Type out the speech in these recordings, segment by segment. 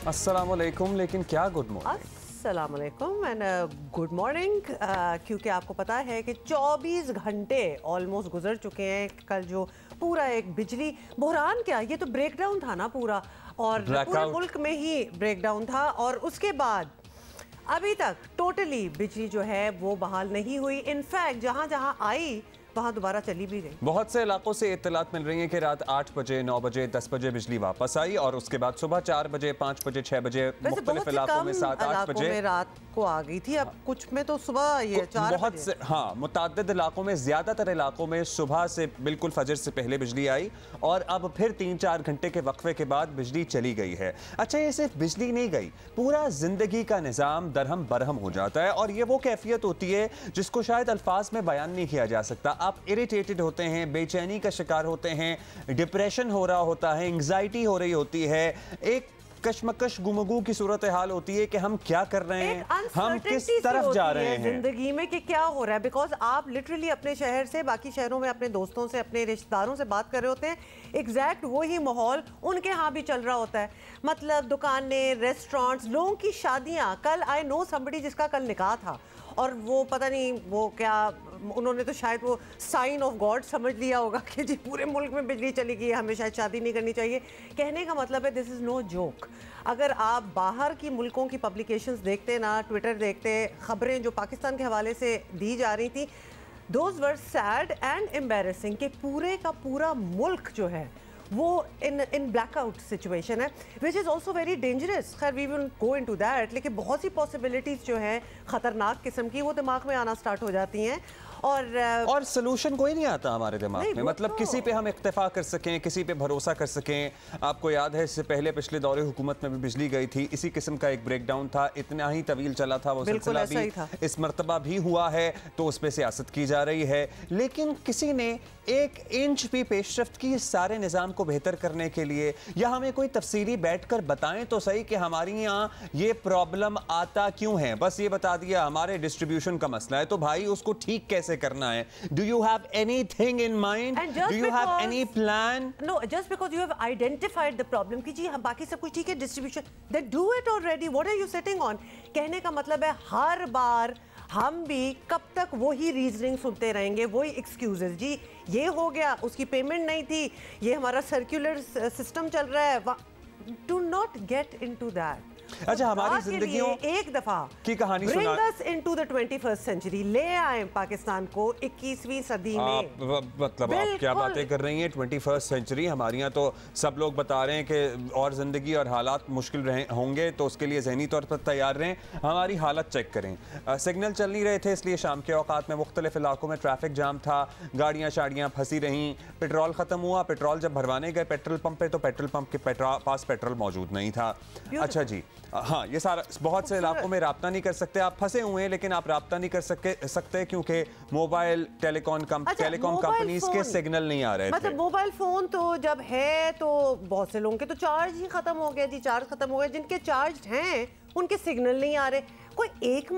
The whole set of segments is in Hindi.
अस्सलामुअलैकुम, लेकिन क्या गुड मॉर्निंग? अस्सलामुअलैकुम एंड गुड मॉर्निंग। क्योंकि आपको पता है कि 24 घंटे ऑलमोस्ट गुजर चुके हैं। कल जो पूरा एक बिजली बहरान, क्या ये तो ब्रेकडाउन था ना पूरा, और पूरे मुल्क में ही ब्रेकडाउन था। और उसके बाद अभी तक टोटली बिजली जो है वो बहाल नहीं हुई। इनफैक्ट जहां जहां आई वहां दोबारा चली भी गई। बहुत से इलाकों से इत्तलात मिल रही है कि रात 8 बजे, 9 बजे, 10 बजे बिजली वापस आई और उसके बाद सुबह 4 बजे, 5 बजे, 6 बजे मुख्तलिफ इलाकों में 7-8 बजे रात को आ गई थी। अब कुछ में तो सुबह ये 4 बहुत से, हाँ, मुताद्दिद इलाकों में, ज्यादातर इलाकों में सुबह से बिल्कुल फजर से पहले बिजली आई और अब फिर 3-4 घंटे के वक्फे के बाद बिजली चली गई है। अच्छा, ये सिर्फ बिजली नहीं गई, पूरा जिंदगी का निज़ाम दरहम बरहम हो जाता है और ये वो कैफियत होती है जिसको शायद अल्फाज में बयान नहीं किया जा सकता। आप इरिटेटेड होते हैं, बेचैनी का शिकार होते हैं, डिप्रेशन हो रहा होता है, एंग्जाइटी हो रही होती है, एक कशमकश गुमगू की सूरत हाल होती है कि हम क्या कर रहे हैं, हम किस तरफ जा रहे हैं जिंदगी में, कि क्या हो रहा है। बिकॉज आप लिटरली अपने शहर से बाकी शहरों में अपने दोस्तों से, अपने रिश्तेदारों से बात कर रहे होते हैं, एग्जैक्ट वही माहौल उनके यहाँ भी चल रहा होता है। मतलब दुकानें, रेस्टोरेंट्स, लोगों की शादियाँ। कल आई नो समबडी जिसका कल निकाह था और वो पता नहीं वो क्या, उन्होंने तो शायद वो साइन ऑफ गॉड समझ लिया होगा कि जी पूरे मुल्क में बिजली चली गई है, हमें शायद शादी नहीं करनी चाहिए। कहने का मतलब है दिस इज़ नो जोक। अगर आप बाहर की मुल्कों की पब्लिकेशंस देखते ना, ट्विटर देखते, ख़बरें जो पाकिस्तान के हवाले से दी जा रही थी, those were sad and embarrassing कि पूरे का पूरा मुल्क जो है वो इन ब्लैकआउट सिचुएशन है, which is also very dangerous. खैर we will go into that, लेकिन बहुत सी पॉसिबिलिटीज़ जो हैं ख़तरनाक किस्म की वो दिमाग में आना स्टार्ट हो जाती हैं और सलूशन कोई नहीं आता हमारे दिमाग में। मतलब किसी पे हम इक्तफा कर सकें, किसी पे भरोसा कर सकें। आपको याद है इससे पहले पिछले दौरे हुकूमत में भी बिजली गई थी, इसी किस्म का एक ब्रेकडाउन था, इतना ही तवील चला था वो सिलसिला भी इस मरतबा भी हुआ है, तो उस पर सियासत की जा रही है। लेकिन किसी ने 1 इंच भी पेशरफ्त की इस सारे निज़ाम को बेहतर करने के लिए, या हमें कोई तफसीली बैठ कर बताएं तो सही कि हमारी यहाँ ये प्रॉब्लम आता क्यों है। बस ये बता दिया हमारे डिस्ट्रीब्यूशन का मसला है, तो भाई उसको ठीक कैसे करना है? Do you have anything in mind? Do you have any plan? No, just because you have identified the problem कि जी हम बाकी सब कुछ ठीक है, distribution, then do it already. What are you sitting on? कहने का मतलब है हर बार हम भी कब तक वही रीजनिंग सुनते रहेंगे, वही एक्सक्यूजेस। जी ये हो गया, उसकी पेमेंट नहीं थी, ये हमारा सर्कुलर सिस्टम चल रहा है। Do not get into that. अच्छा, हमारी जिंदगियों एक दफा की कहानी सुना, Bring us into the 21st century, ले आए पाकिस्तान को 21वीं सदी में। मतलब आप क्या बातें कर रही हैं? 21st सेंचुरी हमारे यहाँ तो सब लोग बता रहे हैं कि और ज़िंदगी और हालात मुश्किल होंगे, तो उसके लिए ज़हनी तौर पर तैयार रहें। हमारी हालत चेक करें, सिग्नल चल नहीं रहे थे, इसलिए शाम के औकात में मुख्तलिफ इलाकों में ट्रैफिक जाम था, गाड़ियाँ शाड़ियाँ फंसी रहीं, पेट्रोल ख़त्म हुआ, पेट्रोल जब भरवाने गए पेट्रोल पंप पे तो पेट्रोल पंप के पास पेट्रोल मौजूद नहीं था। अच्छा जी, हाँ, ये सारा बहुत से इलाकों में राब्ता नहीं कर सकते, आप फंसे हुए हैं, लेकिन आप राब्ता नहीं कर सकते क्योंकि मोबाइल टेलीकॉम कंपनीज के सिग्नल नहीं आ रहे थे। मतलब मोबाइल फोन तो जब है तो बहुत से लोगों के तो चार्ज ही खत्म हो गया जी, चार्ज खत्म हो गया। जिनके चार्ज हैं उनके सिग्नल नहीं आ रहे। कोई एक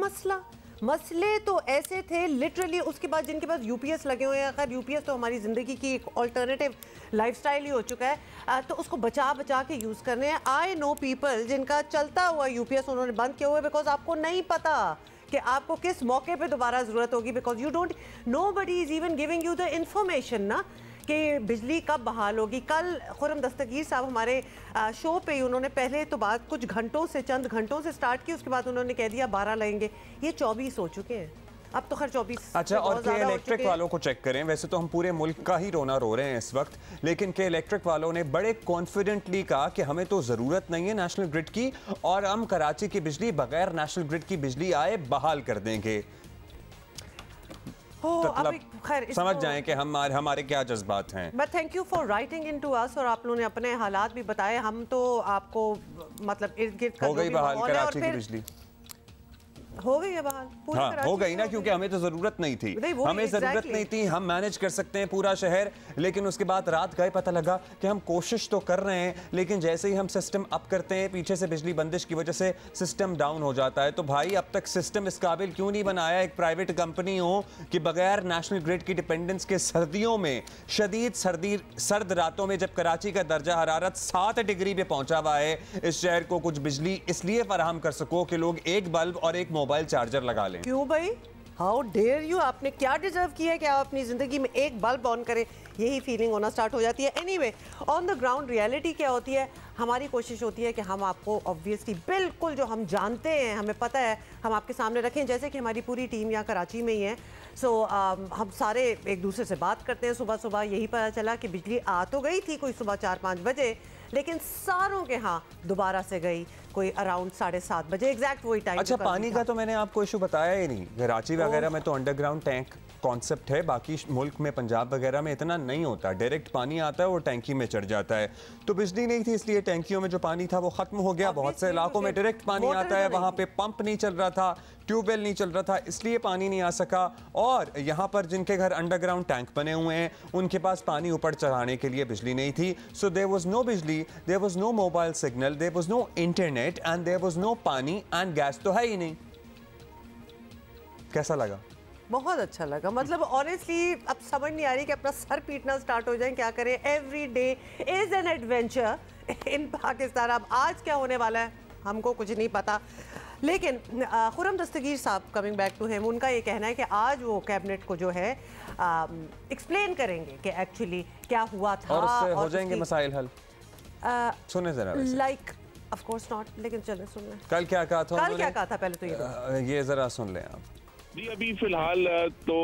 मसले तो ऐसे थे लिटरली। उसके बाद जिनके पास यूपीएस लगे हुए हैं, खैर यूपीएस तो हमारी ज़िंदगी की एक ऑल्टरनेटिव लाइफस्टाइल ही हो चुका है, तो उसको बचा के यूज़ करने हैं। आई नो पीपल जिनका चलता हुआ यूपीएस उन्होंने बंद किया हुआ है, बिकॉज आपको नहीं पता कि आपको किस मौके पे दोबारा ज़रूरत होगी, because you don't, nobody is even giving you the information ना कि बिजली कब बहाल होगी। कल खुर्रम दस्तगीर साहब हमारे शो पे ही उन्होंने पहले तो बात कुछ घंटों से, चंद घंटों से स्टार्ट की, उसके बाद उन्होंने कह दिया 12 लगेंगे। ये 24 हो चुके हैं, अब तो खैर 24। अच्छा, और के इलेक्ट्रिक वालों को चेक करें। वैसे तो हम पूरे मुल्क का ही रोना रो रहे हैं इस वक्त, लेकिन के इलेक्ट्रिक वालों ने बड़े कॉन्फिडेंटली कहा कि हमें तो ज़रूरत नहीं है नेशनल ग्रिड की और हम कराची की बिजली बगैर नेशनल ग्रिड की बिजली आए बहाल कर देंगे। मतलब समझ जाएं कि हमारे क्या जज्बात हैं। But thank you for writing in to us, और आप लोगों ने अपने हालात भी बताए। हम तो आपको मतलब इर्द गिर्द हो गई बहाल कराची की बिजली। हो गई है बहाल। हाँ हो गई ना, क्योंकि हमें तो जरूरत नहीं थी, हमें जरूरत नहीं थी, हम मैनेज कर सकते हैं पूरा शहर। लेकिन उसके बाद रात गए, पता लगा कि हम कोशिश तो कर रहे हैं, लेकिन जैसे ही हम सिस्टम अप करते हैं पीछे से बिजली बंदिश की वजह से सिस्टम डाउन हो जाता है। तो भाई अब तक सिस्टम इस काबिल क्यों नहीं बनाया एक प्राइवेट कंपनी हो कि बगैर नेशनल ग्रिड की डिपेंडेंस के सर्दियों में, शदीद सर्द रातों में जब कराची का दर्जा हरारत 7 डिग्री पे पहुंचा हुआ है, इस शहर को कुछ बिजली इसलिए फराहम कर सको कि लोग एक बल्ब और एक मोबाइल चार्जर लगा लें। क्यों भाई, हाउ डेयर यू, आपने क्या डिजर्व किया है कि आप अपनी जिंदगी में एक बल्ब ऑन करें? यही फीलिंग होना स्टार्ट हो जाती है। Anyway, on the ground reality क्या होती है? हमारी कोशिश होती है कि हम आपको ऑब्वियसली बिल्कुल जो हम जानते हैं, हमें पता है, हम आपके सामने रखें। जैसे कि हमारी पूरी टीम यहाँ कराची में ही है, सो हम सारे एक दूसरे से बात करते हैं। सुबह सुबह यही पता चला कि बिजली आ तो गई थी कोई सुबह 4-5 बजे, लेकिन सारों के यहाँ दोबारा से गई कोई अराउंड 7:30 बजे, एग्जैक्ट वही टाइम। अच्छा, पानी का तो मैंने आपको इशू बताया ही नहीं। कराची वगैरह में तो अंडरग्राउंड टैंक कॉन्सेप्ट है, बाकी मुल्क में पंजाब वगैरह में इतना नहीं होता। डायरेक्ट पानी आता है वो टैंकी में चढ़ जाता है। तो बिजली नहीं थी, इसलिए टैंकियों में जो पानी था वो खत्म हो गया। बहुत से इलाकों में डायरेक्ट पानी आता है, वहां पे पंप नहीं चल रहा था, ट्यूबवेल नहीं चल रहा था, इसलिए पानी नहीं आ सका। और यहाँ पर जिनके घर अंडरग्राउंड टैंक बने हुए हैं, उनके पास पानी ऊपर चढ़ाने के लिए बिजली नहीं थी। So there was no bijli, there was no mobile signal, there was no internet and there was no pani and gas तो है ही नहीं। कैसा लगा? बहुत अच्छा लगा। मतलब ऑनेस्टली अब समझ नहीं आ रही कि अपना सर पीटना स्टार्ट हो जाए, क्या करें। Every day is an adventure in Pakistan. अब आज क्या होने वाला है हमको कुछ नहीं पता, लेकिन खुर्रम दस्तगीर साहब, कमिंग बैक टू हिम, उनका ये कहना है कि आज वो कैबिनेट को जो है एक्सप्लेन करेंगे कि एक्चुअली क्या हुआ था और उससे हो जाएंगे मसाइल हल। सुने जरा। लाइक ऑफ कोर्स नॉट, लेकिन चले सुन लें। कल क्या कहा था? कल क्या कहा था पहले तो ये जरा सुन लें आप। जी, अभी फिलहाल तो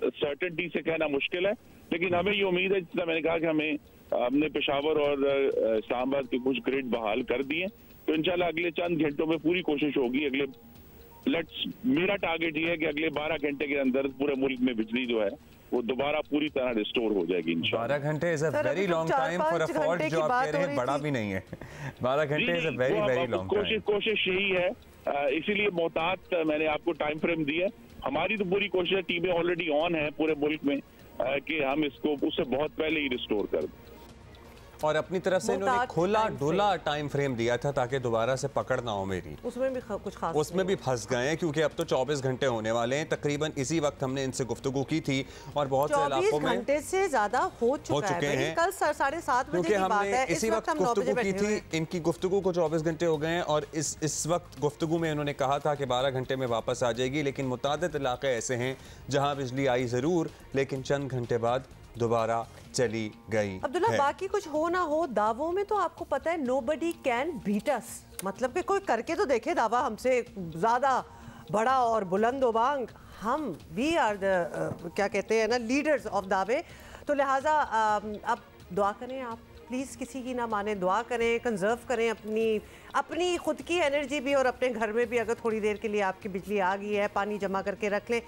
सर्टेनिटी से कहना मुश्किल है, लेकिन हमें ये उम्मीद है, जितना मैंने कहा कि हमने पेशावर और इस्लामाबाद के कुछ ग्रिड बहाल कर दिए, तो इंशाल्लाह अगले चंद घंटों में पूरी कोशिश होगी। मेरा टारगेट ये है कि अगले 12 घंटे के अंदर पूरे मुल्क में बिजली जो है वो दोबारा पूरी तरह रिस्टोर हो जाएगी इंशाल्लाह। 12 घंटे is a very long time for a fault जो आप कह रहे हैं, बड़ा भी नहीं है। 12 घंटे is a very very long time. कोशिश यही है, इसीलिए मोहतात मैंने आपको टाइम फ्रेम दिया। हमारी तो पूरी कोशिश है, टीमें ऑलरेडी ऑन है पूरे मुल्क में, कि हम इसको उससे बहुत पहले ही रिस्टोर कर दें। और अपनी तरफ से इन्होंने खोला डोला टाइम फ्रेम दिया था ताकि दोबारा से पकड़ ना हो मेरी। उसमें भी कुछ खास, उसमें भी फंस गए हैं, क्योंकि अब तो 24 घंटे होने वाले हैं। तकरीबन इसी वक्त हमने इनसे गुफ्तगू की थी और बहुत से इलाकों में 24 घंटे से ज्यादा हो चुके हैं। कल 7:30 बजे की बात है, इसी वक्त गुफ्तगू की थी। इनकी गुफ्तगू को 24 घंटे हो गए हैं और इस वक्त गुफ्तगू में इन्होंने कहा था कि 12 घंटे में वापस आ जाएगी। लेकिन मुतादिद इलाके ऐसे हैं जहाँ बिजली आई जरूर, लेकिन चंद घंटे बाद दोबारा चली गई। अब्दुल्ला, बाकी कुछ हो ना हो, दावों में तो आपको पता है nobody can beat us, मतलब कि कोई करके तो देखे दावा हमसे ज्यादा बड़ा और बुलंदोबांग। हम वी आर द क्या कहते हैं ना, लीडर्स ऑफ दावे। तो लिहाजा अब दुआ करें आप प्लीज़, किसी की ना माने, दुआ करें, कंजर्व करें अपनी खुद की एनर्जी भी, और अपने घर में भी अगर थोड़ी देर के लिए आपकी बिजली आ गई है, पानी जमा करके रख लें।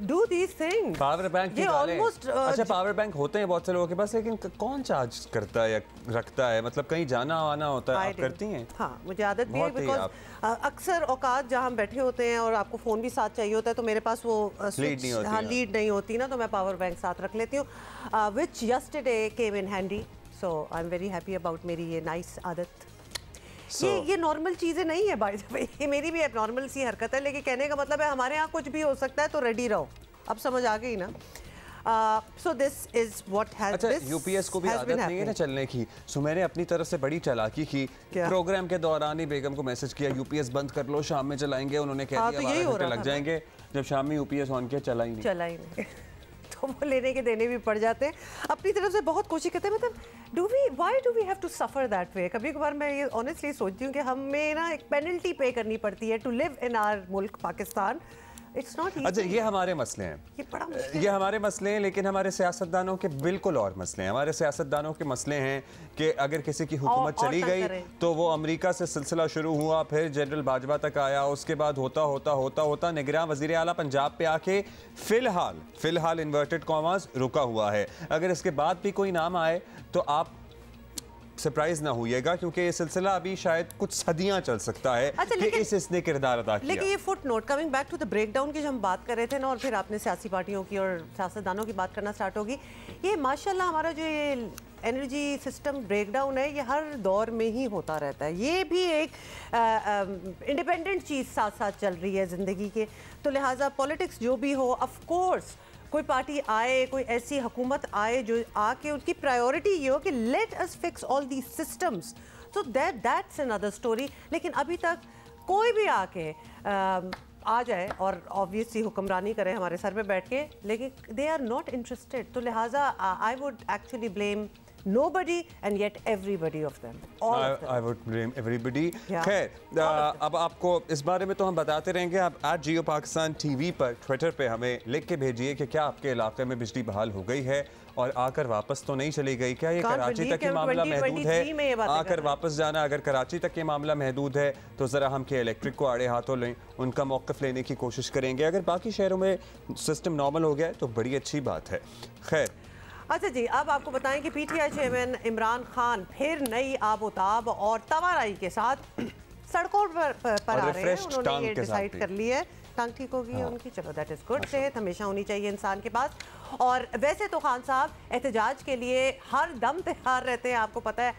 Do these things. Power bank ये ऑलमोस्ट अच्छा, पावर बैंक होते हैं बहुत से लोगों के पास, लेकिन कौन चार्ज करता है या रखता है? मतलब कहीं जाना आना होता है, आप करती हैं? हाँ, मुझे आदत भी है, बिकॉज अक्सर औकात जहाँ हम बैठे होते हैं और आपको फ़ोन भी साथ चाहिए होता है, तो मेरे पास वो लीड नहीं होती ना, तो मैं पावर बैंक साथ रख लेती हूँ, which yesterday came in handy. So I am very happy about मेरी ये नाइस आदत। ये नॉर्मल चीज़ें नहीं है बाय द वे, ये मेरी भी नॉर्मल सी हरकत है, लेकिन कहने का मतलब है हमारे यहाँ कुछ भी हो सकता है, तो रेडी रहो। अब समझ आ गई ना? So this is what has. अच्छा, यूपीएस को भी आदत नहीं है ना चलने की, सो मैंने अपनी तरफ से बड़ी चालाकी की। प्रोग्राम के दौरान ही बेगम को मैसेज किया, यूपीएस बंद कर लो, शाम में चलाएंगे। उन्होंने कह दिया 12 घंटे लग जाएंगे। जब शाम में यूपीएस ऑन किया, चला ही नहीं। तो वो लेने के देने भी पड़ जाते हैं। अपनी तरफ से बहुत कोशिश करते हैं, मतलब why do we have to suffer that way? कभी कभार मैं ये ऑनेस्टली सोचती हूँ कि हमें ना एक पेनल्टी पे करनी पड़ती है टू लिव इन आवर मुल्क पाकिस्तान। It's not easy. अच्छा, ये हमारे मसले हैं, ये बड़ा मुश्किल, ये हमारे मसले हैं, लेकिन हमारे सियासतदानों के बिल्कुल और मसले हैं। हमारे सियासतदानों के मसले हैं कि अगर किसी की हुकूमत चली गई तो वो अमेरिका से सिलसिला शुरू हुआ, फिर जनरल बाजवा तक आया, उसके बाद होता निगरान वजीर आला पंजाब पे आके फिलहाल इन्वर्टेड कॉमास रुका हुआ है। अगर इसके बाद भी कोई नाम आए तो आप सरप्राइज ना होइएगा, क्योंकि ये सिलसिला अभी शायद कुछ सदियां चल सकता है कि इसने किरदार अदा किया। लेकिन ये footnote, coming back to the breakdown की जो हम बात कर रहे थे ना, और फिर आपने सियासी पार्टियों की और सियासतदानों की बात करना स्टार्ट होगी, ये माशाल्लाह हमारा जो ये एनर्जी सिस्टम ब्रेकडाउन है ये हर दौर में ही होता रहता है। ये भी एक इंडिपेंडेंट चीज़ साथ साथ चल रही है ज़िंदगी के, तो लिहाजा पॉलिटिक्स जो भी हो, ऑफ कोर्स कोई पार्टी आए, कोई ऐसी हुकूमत आए जो आके उनकी प्रायोरिटी ये हो कि let us fix all the systems, so that's another story. लेकिन अभी तक कोई भी आके आ जाए और ऑब्वियसली हुक्मरानी करे हमारे सर पे बैठ के, लेकिन दे आर नॉट इंटरेस्टेड। तो लिहाजा I would actually blame nobody and yet everybody of them, all of them. I would blame everybody. खैर अब आपको इस बारे में तो हम बताते रहेंगे। आप @Jio Pakistan TV पर ट्विटर पे हमें लिख के भेजिए कि क्या आपके इलाके में बिजली बहाल हो गई है और आकर वापस तो नहीं चली गई। क्या ये कराची तक ये मामला महदूद है? आकर वापस जाना, अगर कराची तक ये मामला महदूद है तो ज़रा हम के इलेक्ट्रिक को आड़े हाथों लें, उनका मौक़िफ़ लेने की कोशिश करेंगे। अगर बाकी शहरों में सिस्टम नॉर्मल हो गया है तो बड़ी अच्छी बात है। खैर अच्छा जी, अब आपको बताएं कि पीटीआई चेयरमैन इमरान खान फिर नई आबोताब और तवाराई के साथ सड़कों पर आ रहे हैं। उन्होंने ये डिसाइड कर लिया है, टांग ठीक होगी है उनकी, चलो दैट इज़ गुड। सेहत हमेशा होनी चाहिए इंसान के पास। और वैसे तो खान साहब एहतजाज के लिए हर दम तैयार रहते हैं, आपको पता है,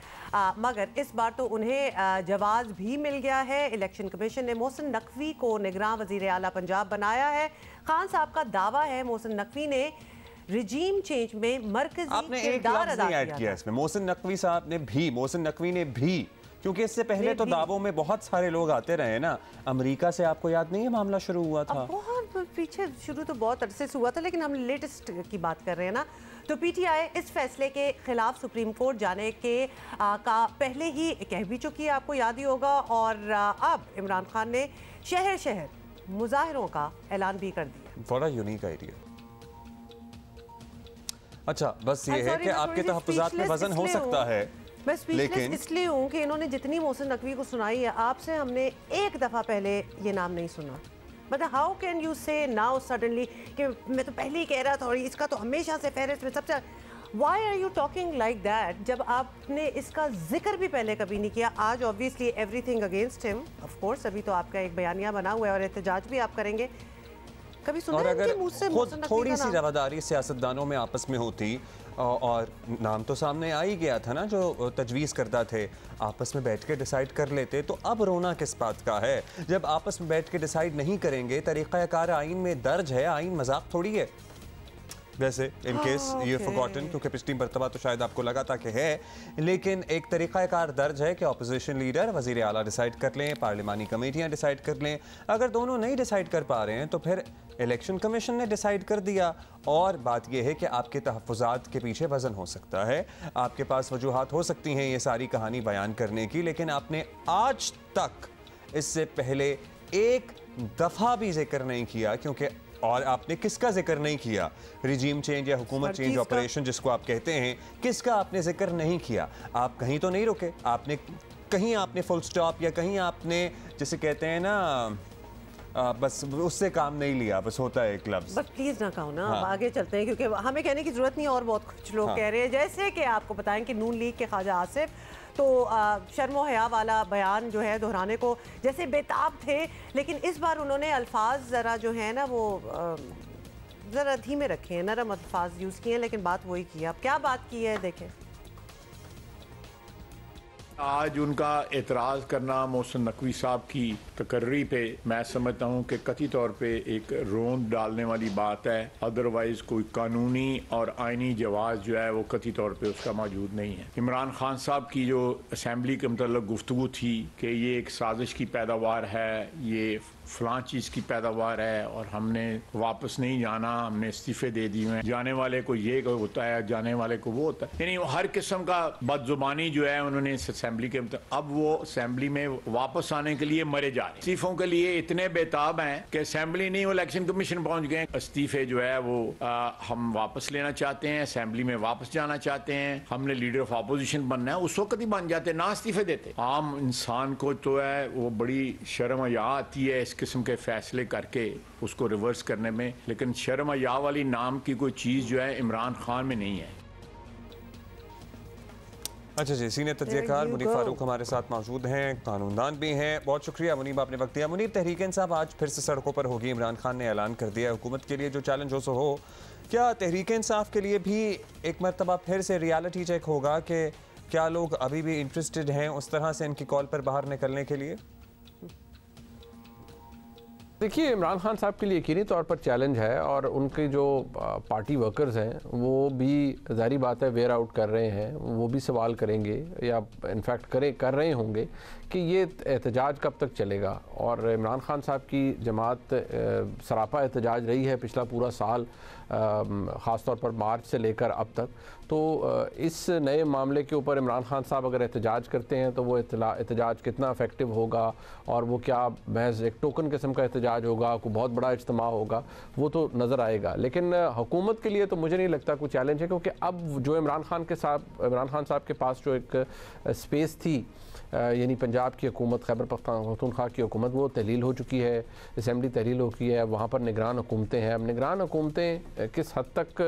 मगर इस बार तो उन्हें जवाब भी मिल गया है। इलेक्शन कमीशन ने मोहसिन नकवी को निगरान वज़ीर आला पंजाब बनाया है। खान साहब का दावा है मोहसिन नकवी ने रिजीम चेंज में मरकजी किरदार अदा किया इसमें। मोहसिन नकवी साहब ने भी, मोहसिन नकवी ने भी, क्योंकि इससे पहले तो दावों में बहुत सारे लोग आते रहे ना। अमेरिका से आपको याद नहीं है मामला शुरू हुआ था? बहुत पीछे शुरू तो बहुत अरसे से हुआ था, लेकिन हम लेटेस्ट की बात कर रहे हैं ना। तो पीटीआई इस फैसले के खिलाफ सुप्रीम कोर्ट जाने के का पहले ही कह भी चुकी है, आपको याद ही होगा। और अब इमरान खान ने शहर शहर मुजाहिरों का ऐलान भी कर दिया। बड़ा यूनिक आइडिया। अच्छा, बस ये है कि आपके तहफ़्फ़ुज़ात में वज़न हो सकता है। मैं स्पीचलेस इसलिए हूँ कि इन्होंने जितनी मोहसिन नकवी को सुनाई है, आपसे हमने एक दफ़ा पहले ये नाम नहीं सुना। मतलब हाउ कैन यू से नाउ सडनली कि मैं तो पहले ही कह रहा था और इसका तो हमेशा से फहरिस्त में सबसे, why are you talking like that जब आपने इसका जिक्र भी पहले कभी नहीं किया। आज obviously everything against him, of course अभी तो आपका एक बयानिया बना हुआ है और एहतजाज भी आप करेंगे। कभी सुना और अगर खुद थोड़ी सी रवादारी सियासतदानों में आपस में होती और नाम तो सामने आ ही गया था ना जो तजवीज़ करता थे, आपस में बैठ के डिसाइड कर लेते, तो अब रोना किस बात का है? जब आपस में बैठ के डिसाइड नहीं करेंगे, तरीक़ाकार आइन में दर्ज है, आइन मजाक थोड़ी है। वैसे इन केस ये फॉरगॉटन, क्योंकि पिछली मरतबा तो शायद आपको लगा था कि है, लेकिन एक तरीक़ाकार दर्ज है कि अपोजिशन लीडर वज़ीर आला डिसाइड कर लें, पार्लिमानी कमेटियाँ डिसाइड कर लें। अगर दोनों नहीं डिसाइड कर पा रहे हैं तो फिर इलेक्शन कमीशन ने डिसाइड कर दिया। और बात यह है कि आपके तहफ़्फ़ुज़ात के पीछे वज़न हो सकता है, आपके पास वजूहात हो सकती हैं ये सारी कहानी बयान करने की, लेकिन आपने आज तक इससे पहले एक दफ़ा भी जिक्र नहीं किया। क्योंकि और आपने किसका जिक्र नहीं किया? रिजीम चेंज या हुकूमत चेंज ऑपरेशन जिसको आप कहते हैं, किसका आपने जिक्र नहीं किया? आप कहीं तो नहीं रुके, आपने कहीं आपने फुल स्टॉप या कहीं आपने जिसे कहते हैं ना बस उससे काम नहीं लिया, बस होता है एक लफ्ज़। बस प्लीज ना कहो ना। हाँ। आगे चलते हैं क्योंकि हमें कहने की जरूरत नहीं है और बहुत कुछ लोग कह रहे हैं। जैसे कि आपको बताएं कि नून लीग के ख्वाजा आसिफ तो शर्मो हया वाला बयान जो है दोहराने को जैसे बेताब थे, लेकिन इस बार उन्होंने अल्फाज ज़रा जो है ना वो ज़रा धीमे रखे हैं, नरम अल्फाज यूज़ किए हैं, लेकिन बात वही की है। अब क्या बात की है देखें। आज उनका एतराज़ करना मोहसिन नकवी साहब की तकर्री पे मैं समझता हूँ कि कतई तौर पे एक रोंद डालने वाली बात है। अदरवाइज़ कोई कानूनी और आइनी जवाज़ जो है वो कतई तौर पे उसका मौजूद नहीं है। इमरान खान साहब की जो असम्बली के मतलब गुफ्तगू थी कि ये एक साजिश की पैदावार है, ये फ़लाँ चीज़ की पैदावार है और हमने वापस नहीं जाना, हमने इस्तीफ़े दे दिए हैं, जाने वाले को ये होता है, जाने वाले को वो होता है, यानी हर किस्म का बदजुबानी जो है उन्होंने इस असम्बली के अब वो असम्बली में वापस आने के लिए मरे जा रहे हैं। इस्तीफ़ों के लिए इतने बेताब हैं कि असम्बली नहीं, वो इलेक्शन कमीशन पहुँच गए। इस्तीफ़े जो है वो हम वापस लेना चाहते हैं, असम्बली में वापस जाना चाहते हैं, हमने लीडर ऑफ अपोजिशन बनना है, उस वक्त ही बन जाते, ना इस्तीफ़े देते। आम इंसान को तो है वो बड़ी शर्म या आती है इस किस्म के फैसले करके उसको रिवर्स करने में, लेकिन शर्म या वाली नाम की कोई चीज़ जो है इमरान खान में नहीं है। अच्छा जी, सीनियर तज्ज़ियाकार मुनीब फारूक हमारे साथ मौजूद हैं, कानूनदान भी हैं। बहुत शुक्रिया मुनीब, आपने वक्त दिया। मुनीब, तहरीक इंसाफ आज फिर से सड़कों पर होगी। इमरान खान ने ऐलान कर दिया हुकूमत के लिए जो चैलेंज हो सो हो। क्या तहरीक इंसाफ के लिए भी एक मरतबा फिर से रियलिटी चेक होगा कि क्या लोग अभी भी इंटरेस्टेड हैं उस तरह से इनकी कॉल पर बाहर निकलने के लिए? देखिए, इमरान खान साहब के लिए यकीनी तौर पर चैलेंज है और उनके जो पार्टी वर्कर्स हैं वो भी ज़ाहिर बात है वेयर आउट कर रहे हैं। वो भी सवाल करेंगे या इनफैक्ट कर रहे होंगे कि ये एहतजाज कब तक चलेगा। और इमरान खान साहब की जमात सरापा एहतजाज रही है पिछला पूरा साल, ख़ास तौर पर मार्च से लेकर अब तक। तो इस नए मामले के ऊपर इमरान खान साहब अगर एहतजाज करते हैं तो वो एहतजाज कितना इफेक्टिव होगा और वो क्या महज एक टोकन किस्म का एहतजाज होगा, कोई बहुत बड़ा इज्तिमा होगा, वो तो नज़र आएगा। लेकिन हुकूमत के लिए तो मुझे नहीं लगता कोई चैलेंज है, क्योंकि अब जो इमरान खान साहब के पास जो एक स्पेस थी, यानी पंजाब की हुकूमत, खैबर पख्तूनख्वा की हुकूमत, वो तहलील हो चुकी है, असम्बली तहलील हो चुकी है। वहाँ पर निगरान हुकूमतें हैं। अब निगरान हुकूमतें किस हद तक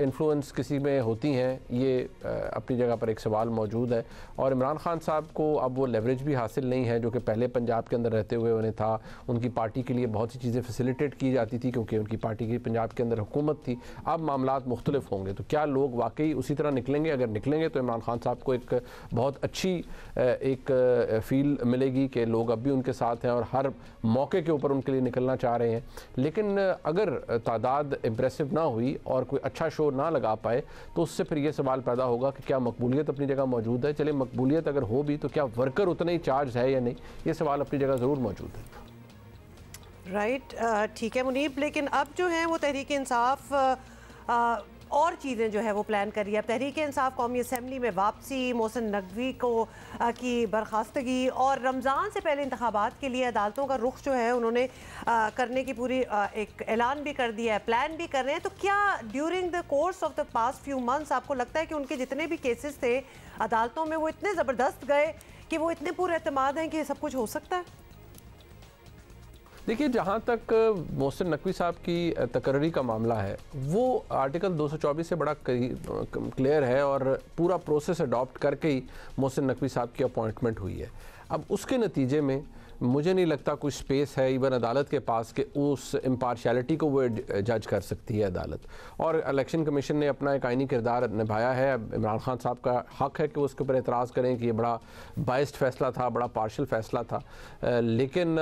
इन्फ्लुएंस किसी में होती हैं, ये अपनी जगह पर एक सवाल मौजूद है। और इमरान खान साहब को अब वो लेवरेज भी हासिल नहीं है जो कि पहले पंजाब के अंदर रहते हुए उन्हें था। उनकी पार्टी के लिए बहुत सी चीज़ें फैसिलिटेट की जाती थी क्योंकि उनकी पार्टी की पंजाब के अंदर हुकूमत थी। अब मामलात मुख्तलिफ होंगे, तो क्या लोग वाकई उसी तरह निकलेंगे? अगर निकलेंगे तो इमरान खान साहब को एक बहुत अच्छी एक फील मिलेगी कि लोग अब भी उनके साथ हैं और हर मौके के ऊपर उनके लिए निकलना चाह रहे हैं। लेकिन अगर तादाद इम्प्रेसिव ना हुई और कोई अच्छा शो ना लगा पाए तो उससे फिर ये सवाल पैदा होगा कि क्या मकबूलियत अपनी जगह मौजूद है। चले, मकबूलियत अगर हो भी तो क्या वर्कर उतने ही चार्ज है या नहीं, ये सवाल अपनी जगह ज़रूर मौजूद है। राइट, ठीक है मुनीब। लेकिन अब जो है वो तहरीक इंसाफ और चीज़ें जो है वो प्लान करी है। अब तहरीक इंसाफ कौमी असम्बली में वापसी, मोहसिन नकवी की बर्खास्तगी और रमज़ान से पहले इंतखाबात के लिए अदालतों का रुख जो है उन्होंने करने की पूरी एक ऐलान भी कर दिया है, प्लान भी कर रहे हैं। तो क्या during the course of the past few months आपको लगता है कि उनके जितने भी केसेस थे अदालतों में वो इतने ज़बरदस्त गए कि वो इतने पूरे एतमाद हैं कि ये सब कुछ हो सकता है? देखिए, जहाँ तक मोहसिन नकवी साहब की तकर्री का मामला है, वो आर्टिकल 224 से बड़ा क्लियर है और पूरा प्रोसेस अडॉप्ट करके ही मोहसिन नकवी साहब की अपॉइंटमेंट हुई है। अब उसके नतीजे में मुझे नहीं लगता कोई स्पेस है इवन अदालत के पास कि उस इम्पार्शियलिटी को वो जज कर सकती है अदालत। और इलेक्शन कमीशन ने अपना एक आइनी किरदार निभाया है। इमरान खान साहब का हक है कि वो उसके ऊपर एतराज़ करें कि ये बड़ा बाइस्ड फैसला था, बड़ा पार्शल फैसला था। लेकिन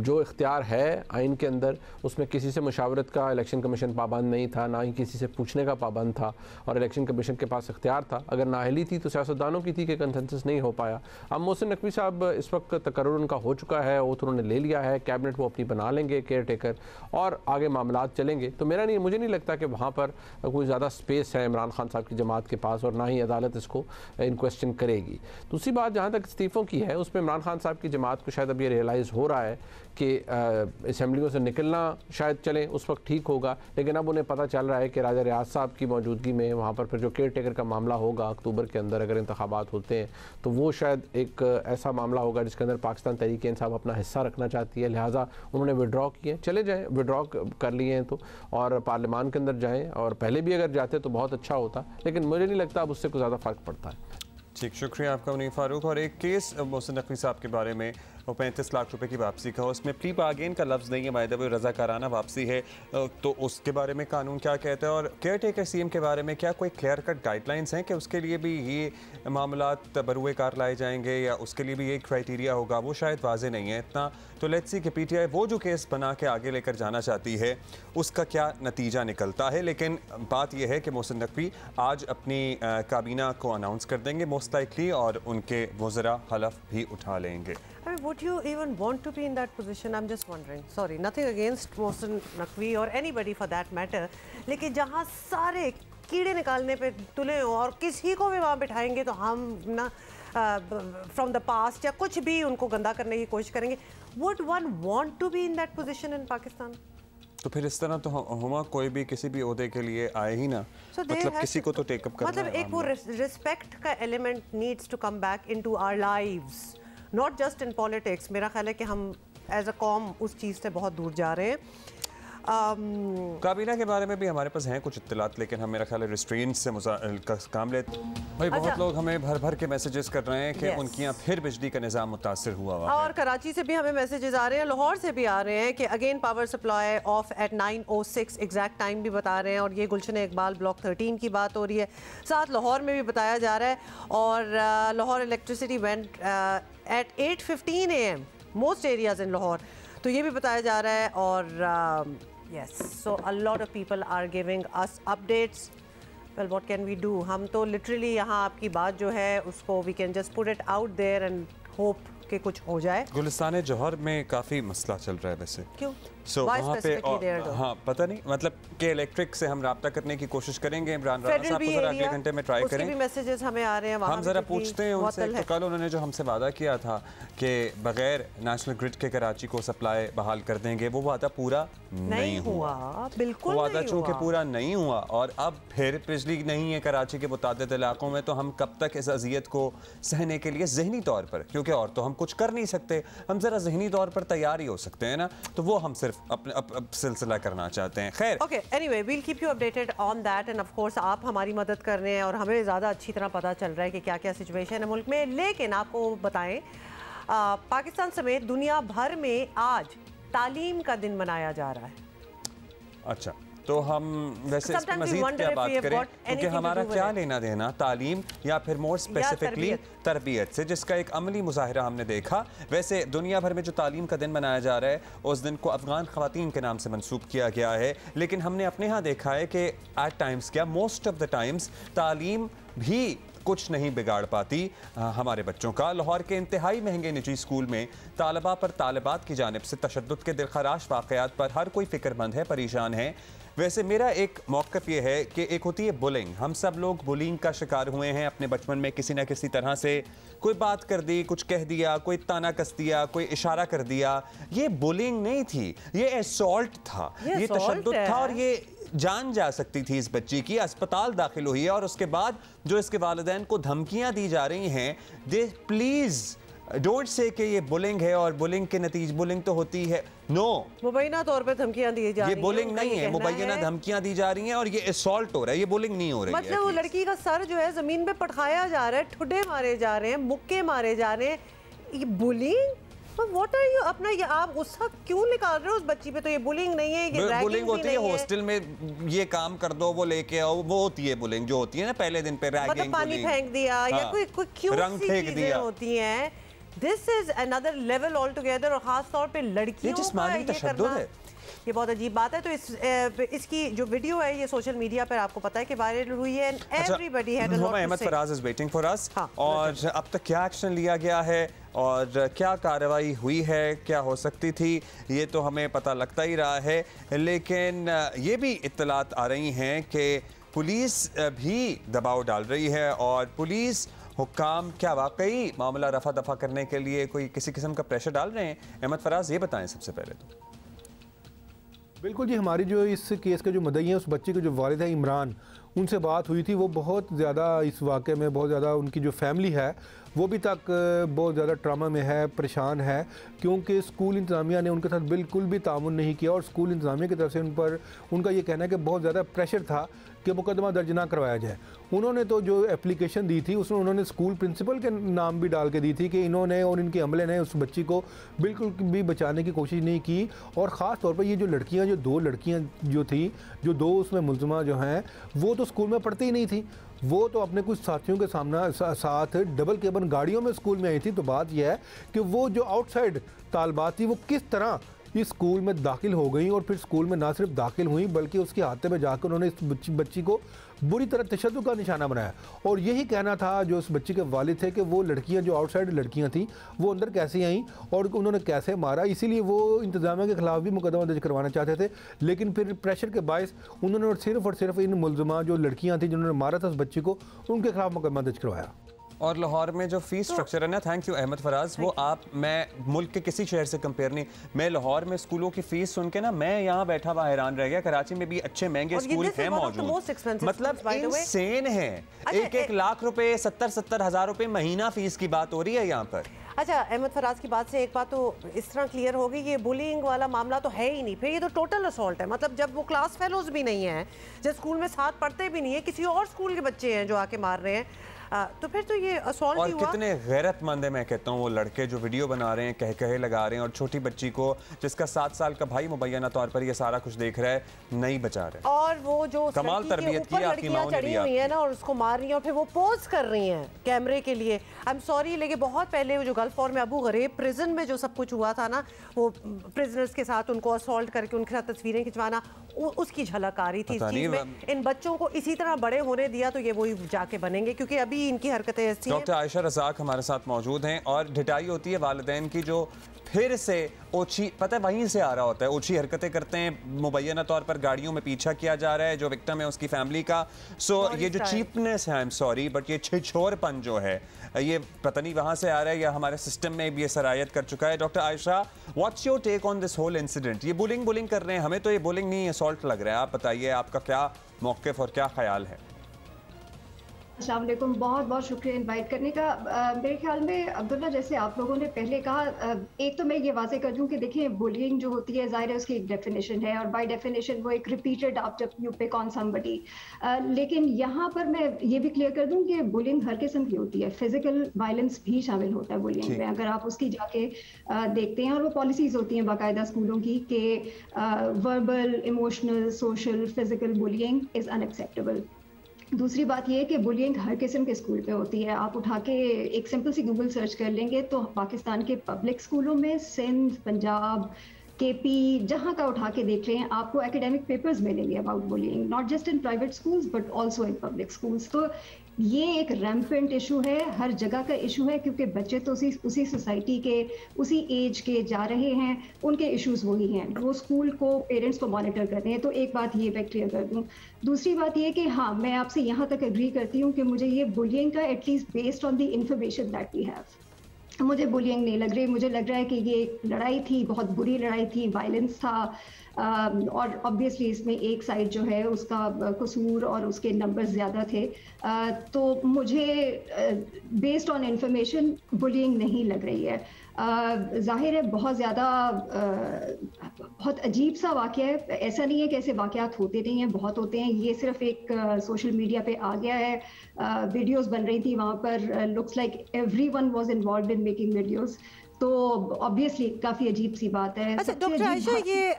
जो इख्तियार है आइन के अंदर, उसमें किसी से मुशावरत का इलेक्शन कमीशन पाबंद नहीं था, ना ही किसी से पूछने का पाबंद था। और इलेक्शन कमीशन के पास इख्तियार था, अगर नाअहली थी तो सियासतदानों की थी कि कंसेंसस नहीं हो पाया। अब मोहसिन नकवी साहब इस वक्त तकर्रुर उनका हो चुका है, वो तो उन्होंने ले लिया है, कैबिनेट वो अपनी बना लेंगे केयर टेकर और आगे मामलात चलेंगे। तो मुझे नहीं लगता कि वहाँ पर कोई ज़्यादा स्पेस है इमरान खान साहब की जमात के पास और ना ही अदालत इसको इन क्वेश्चन करेगी। दूसरी बात, जहाँ तक इस्तीफ़ों की है, उसमें इमरान खान साहब की जमात को शायद अब ये रियलाइज़ हो रहा है कि असम्बलियों से निकलना शायद चले उस वक्त ठीक होगा। लेकिन अब उन्हें पता चल रहा है कि राजा रियाज साहब की मौजूदगी में वहाँ पर फिर जो केयर टेकर का मामला होगा अक्टूबर के अंदर, अगर इंतखाबात होते हैं तो वो शायद एक ऐसा मामला होगा जिसके अंदर पाकिस्तान तहरीक इंसाफ अपना हिस्सा रखना चाहती है। लिहाजा उन्होंने विड्रॉ किए, चले जाएँ, विड्रॉ कर लिए हैं तो, और पार्लियामान के अंदर जाएँ, और पहले भी अगर जाते तो बहुत अच्छा होता। लेकिन मुझे नहीं लगता अब उससे कोई ज़्यादा फ़र्क पड़ता है। ठीक, शुक्रिया आपका मुनीब फारूक। और एक केस मोहसिन नकवी साहब के बारे में, वो 35 लाख रुपए की वापसी का, उसमें प्री बार्गेन का लफ्ज़ नहीं है, बाय द वे रज़ाकाराना वापसी है। तो उसके बारे में कानून क्या कहता है? और केयर टेकर सीएम के बारे में क्या कोई क्लियर कट गाइडलाइंस हैं कि उसके लिए भी ये मामलात बरूए कार लाए जाएंगे या उसके लिए भी ये क्राइटेरिया होगा? वो शायद वाज़े नहीं है इतना। तो लेट्स सी कि पीटीआई वो जो केस बना के आगे लेकर जाना चाहती है उसका क्या नतीजा निकलता है। लेकिन बात यह है कि मोहसिन नकवी आज अपनी काबीना को अनाउंस कर देंगे मोस्ट लाइकली, और उनके वज़रा हलफ भी उठा लेंगे। I mean, would you even want to be in that position? I'm just wondering. Sorry, nothing against Mohsin Naqvi or anybody for that matter. लेकिन जहाँ सारे कीड़े निकालने पे तुले हों और किसी को भी वहाँ बिठाएंगे तो हम ना फ्रॉम द पास्ट या कुछ भी उनको गंदा करने की कोशिश करेंगे। Would one want to be in that position in Pakistan? तो फिर इस तरह तो हुमा कोई भी किसी भी ओहदे के लिए आए ही ना, मतलब किसी को तो टेकअप करना है। मतलब एक वो रिस्पेक्ट का element needs to come back into our lives, not just in politics. मेरा ख्याल है कि हम एज अ कॉम उस चीज़ से बहुत दूर जा रहे हैं। काबीना के बारे में भी हमारे पास हैं कुछ इत्तलात, लेकिन हम मेरा ख्याल है रिस्ट्रेंट से काम लेते भाई। बहुत लोग हमें भर भर के मैसेजेस कर रहे हैं कि उनके यहाँ फिर बिजली का निज़ाम मुतासर हुआ है। और कराची से भी हमें मैसेजेस आ रहे हैं, लाहौर से भी आ रहे हैं कि again power supply off at 9:06, exact time भी बता रहे हैं। और ये गुलशन इकबाल ब्लॉक 13 की बात हो रही है, साथ लाहौर में भी बताया जा रहा है। और Lahore electricity went eight 8:15 AM most areas in Lahore, तो ये भी बताया जा रहा है। और yes, so a lot of people are giving us updates. Well, what can we do? हम तो literally यहाँ आपकी बात जो है उसको we can just put it out there and hope कि कुछ हो जाए। गुलिस्तान जौहर में काफ़ी मसला चल रहा है वैसे। क्यों? वहाँ पे हाँ पता नहीं, मतलब कि इलेक्ट्रिक से हम राब्ता करने की कोशिश करेंगे। इमरान राना साहब को जरा अगले घंटे में ट्राई करें। भी मैसेजेस हमें आ रहे हैं, हम जरा पूछते हैं उनसे। तो कल उन्होंने जो हमसे वादा किया था कि बगैर नेशनल ग्रिड के कराची को सप्लाई बहाल कर देंगे, वो वादा पूरा नहीं हुआ। बिल्कुल वादा चूंकि पूरा नहीं हुआ और अब फिर बिजली नहीं है कराची के मुतादिद इलाकों में, तो हम कब तक इस अजियत को सहने के लिए जहनी तौर पर, क्योंकि और तो हम कुछ कर नहीं सकते, हम जरा जहनी तौर पर तैयार ही हो सकते हैं ना, तो वो हम सिर्फ अपने सिलसिला करना चाहते हैं। खैर okay, anyway we'll keep you updated on that and of course आप हमारी मदद कर रहे हैं और हमें ज़्यादा अच्छी तरह पता चल रहा है कि क्या क्या सिचुएशन है मुल्क में। लेकिन आपको बताएं, पाकिस्तान समेत दुनिया भर में आज तालीम का दिन मनाया जा रहा है। अच्छा, तो हम वैसे इस पर मजीद क्या बात करें, क्योंकि हमारा क्या लेना देना तालीम या फिर मोर स्पेसिफिकली तरबियत से, जिसका एक अमली मुजाहिरा हमने देखा। वैसे दुनिया भर में जो तालीम का दिन मनाया जा रहा है, उस दिन को अफगान ख़वातीन के नाम से मंसूब किया गया है, लेकिन हमने अपने यहाँ देखा है कि एट टाइम्स क्या मोस्ट ऑफ द टाइम्स तालीम भी कुछ नहीं बिगाड़ पाती हमारे बच्चों का। लाहौर के इंतहाई महंगे निजी स्कूल में तालबा पर तालिबात की जानिब से तशद्दुद के दिलखराश वाक़यात पर हर कोई फ़िक्रमंद है, परेशान है। वैसे मेरा एक मौक़िफ़ ये है कि एक होती है बुलिंग, हम सब लोग बुलिंग का शिकार हुए हैं अपने बचपन में। किसी न किसी तरह से कोई बात कर दी, कुछ कह दिया, कोई ताना कस दिया, कोई इशारा कर दिया। ये बुलिंग नहीं थी, ये असॉल्ट था, ये तशद्दुद था और ये जान जा सकती थी इस बच्ची की। अस्पताल दाखिल हुई है और उसके बाद जो इसके वालिदैन को धमकियां दी जा रही हैं, दे प्लीज डोंट से कि ये बुलिंग है और बुलिंग के नतीजे बुलिंग तो होती है। नो, मुबैना तौर पे धमकियां दी जा रही हैं। ये बुलिंग नहीं है, मुबैना धमकियां दी जा रही हैं और ये असॉल्ट हो रहा है, ये बुलिंग नहीं हो रही है। मतलब वो लड़की का सर जो है जमीन पे पटखाया जा रहा है, ठुड्डे मारे जा रहे हैं, मुक्के मारे जा रहे हैं, ये बुलिंग। What are you, अपना ये आप गुस्सा क्यों निकाल रहे हो उस बच्ची पे? तो ये बुलिंग नहीं है, ये बुलिंग होती है हॉस्टल में ये काम कर दो, वो लेके आओ, वो होती है बुलिंग, जो होती है ना पहले दिन पे रैगिंग, मतलब पानी फेंक दिया या कोई क्यों रंग फेंक दिया होती हैं। This is another level all together और खास तौर पे लड़कियों का ये तशद्दुद है। ये बहुत अजीब बात है। तो इसकी जो वीडियो है ये सोशल मीडिया पर आपको पता है कि वायरल हुई है। Everybody had a lot to say. Ahmed Faraz is waiting for us. और अब तक क्या एक्शन लिया गया है और क्या कार्रवाई हुई है, क्या हो सकती थी, ये तो हमें पता लगता ही रहा है। लेकिन ये भी इत्तलात आ रही हैं कि पुलिस भी दबाव डाल रही है और पुलिस हुक्काम क्या वाकई मामला रफा दफा करने के लिए कोई किसी किस्म का प्रेशर डाल रहे हैं। अहमद फराज ये बताएं सबसे पहले तो। बिल्कुल जी, हमारी जो इस केस के जो मुद्दई हैं, उस बच्चे के जो वालिद है इमरान, उनसे बात हुई थी। वो बहुत ज़्यादा इस वाक़े में बहुत ज़्यादा उनकी जो फैमिली है वो भी तक बहुत ज़्यादा ट्रामा में है, परेशान है, क्योंकि स्कूल इंतज़ामिया ने उनके साथ बिल्कुल भी तामुन नहीं किया और स्कूल इंतज़ामिया की तरफ से उन पर उनका ये कहना है कि बहुत ज़्यादा प्रेशर था कि मुकदमा दर्ज ना करवाया जाए। उन्होंने तो जो एप्लीकेशन दी थी उसमें उन्होंने स्कूल प्रिंसिपल के नाम भी डाल के दी थी कि इन्होंने और इनके अमले ने उस बच्ची को बिल्कुल भी बचाने की कोशिश नहीं की। और ख़ास तौर पर ये जो लड़कियां, जो दो लड़कियां जो थी, जो दो उसमें मुलज़मा जो हैं, वो तो स्कूल में पढ़ती ही नहीं थी, वो तो अपने कुछ साथियों के साथ डबल केबन गाड़ियों में स्कूल में आई थी। तो बात यह है कि वो जो आउटसाइड तालबात थी वो किस तरह इस स्कूल में दाखिल हो गई और फिर स्कूल में ना सिर्फ दाखिल हुई बल्कि उसके हाथे में जाकर उन्होंने इस बच्ची को बुरी तरह तशद्दुद का निशाना बनाया। और यही कहना था जो उस बच्ची के वालिद थे कि वो लड़कियां जो आउटसाइड लड़कियां थी वो अंदर कैसे आईं और उन्होंने कैसे मारा, इसीलिए वो इंतजामिया के खिलाफ भी मुकदमा दर्ज करवाना चाहते थे। लेकिन फिर प्रेशर के बायस उन्होंने और सिर्फ इन मुलज़मा जो लड़कियाँ थी जिन्होंने मारा था उस बच्ची को, उनके खिलाफ मुकदमा दर्ज करवाया। और लाहौर में जो फीस स्ट्रक्चर है ना, थैंक यू अहमद फराज, वो मैं मुल्क के किसी शहर से कंपेयर नहीं, मैं लाहौर में स्कूलों की फीस सुन के ना मैं यहाँ बैठा हुआ हैरान रह गया। कराची में भी अच्छे महंगे स्कूल हैं मौजूद, मतलब इनसेन है। 1-1 लाख रुपए 70-70 हज़ार रुपए महीना फीस की बात हो रही है यहाँ पर। अच्छा, अहमद फराज की बात से एक बात तो इस तरह क्लियर होगी, ये बुलिंग वाला मामला तो है ही नहीं, फिर ये तो टोटल असॉल्ट है। मतलब जब वो क्लास फेलोज भी नहीं हैं, जब स्कूल में साथ पढ़ते भी नहीं है, किसी और स्कूल के बच्चे हैं जो आके मार रहे हैं, तो फिर तो ये असॉल्ट ही हुआ। और कितने गैरतमंद है, मैं कहता हूँ वो लड़के जो वीडियो बना रहे हैं, कह कहे लगा रहे हैं, और छोटी बच्ची को जिसका 7 साल का भाई मुबैना तौर पर ये सारा कुछ देख रहा है, नहीं बचा रहे। और वो जो कमाल तरबियत की आपकी माँ ने चढ़ी हुई है ना और उसको मार रही है और फिर वो पोज कर रही हैं कैमरे के लिए। आई एम सॉरी, लेकिन बहुत पहले वो जो गल्फ वॉर में अबू गरीब प्रिजन में जो सब कुछ हुआ था ना, वो प्रिजनर्स के साथ उनको असॉल्ट करके उनके साथ तस्वीरें खिंचवाना, उसकी झलक आ रही थी इस चीज में। इन बच्चों को इसी तरह बड़े होने दिया तो ये वही जाके बनेंगे, क्योंकि अभी इनकी हरकतें ऐसी हैं। डॉक्टर आयशा रज़ाक हमारे साथ मौजूद हैं, और ढिठाई होती है वालिदैन की जो फिर से ओछी, पता है वहीं से आ रहा होता है, ओछी हरकतें करते हैं, मुबैना तौर पर गाड़ियों में पीछा किया जा रहा है जो विक्टिम है उसकी फैमिली का। सो ये जो चीपनेस है, आई एम सॉरी, बट ये छिछोरपन जो है, ये पता नहीं वहां से आ रहा है या हमारे सिस्टम में भी ये सरायत कर चुका है। Doctor Ayesha, what's your take on this whole incident? ये बुलिंग कर रहे हैं, हमें तो ये बुलिंग नहीं असॉल्ट लग रहा है। आप बताइए आपका क्या मौक़िफ़ और क्या ख्याल है? अस्सलाम वालेकुम, बहुत बहुत शुक्रिया इनवाइट करने का। मेरे ख्याल में अब्दुल्ला, जैसे आप लोगों ने पहले कहा, एक तो मैं ये वाज़ेह कर दूं कि देखिए बुलिंग जो होती है ज़ाहिर है उसकी एक डेफिनेशन है, और बाय डेफिनेशन वो एक repeated after you pick on somebody. लेकिन यहाँ पर मैं ये भी क्लियर कर दूं कि बुलिंग हर किस्म की होती है, फिजिकल वायलेंस भी शामिल होता है बुलिंग में, अगर आप उसकी जाके देखते हैं। और वो पॉलिसीज़ होती हैं बाकायदा स्कूलों की कि verbal, emotional, social, physical bullying is unacceptable. दूसरी बात यह है कि बुलिंग हर किस्म के स्कूल पे होती है। आप उठा के एक सिंपल सी गूगल सर्च कर लेंगे तो पाकिस्तान के पब्लिक स्कूलों में, सिंध, पंजाब, केपी, जहाँ का उठा के देख लें, आपको एकेडमिक पेपर्स मिलेंगे about bullying, not just in private schools but also in public schools. तो ये एक रैम्पेंट इशू है, हर जगह का इशू है, क्योंकि बच्चे तो उसी सोसाइटी के, उसी एज के जा रहे हैं, उनके इश्यूज वही हैं, वो स्कूल को, पेरेंट्स को मॉनिटर कर रहे हैं। तो एक बात ये मैं क्लियर कर दूं। दूसरी बात ये कि हाँ, मैं आपसे यहाँ तक एग्री करती हूँ कि मुझे ये बुलिंग का at least based on the information that we have, मुझे बुलिंग नहीं लग रही। मुझे लग रहा है कि ये एक लड़ाई थी, बहुत बुरी लड़ाई थी, वायलेंस था, और ऑब्वियसली इसमें एक साइड जो है उसका कसूर और उसके नंबर ज़्यादा थे। तो मुझे बेस्ड ऑन इंफॉर्मेशन बुलिंग नहीं लग रही है। जाहिर है बहुत ज़्यादा बहुत अजीब सा वाक़या है, ऐसा नहीं है कि ऐसे वाक़यात होते नहीं हैं, बहुत होते हैं। ये सिर्फ एक सोशल मीडिया पे आ गया है, वीडियोस बन रही थी वहाँ पर, looks like everyone was involved in making videos, तो ऑब्वियसली काफ़ी अजीब सी बात है। अच्छा डॉक्टर आयशा, ये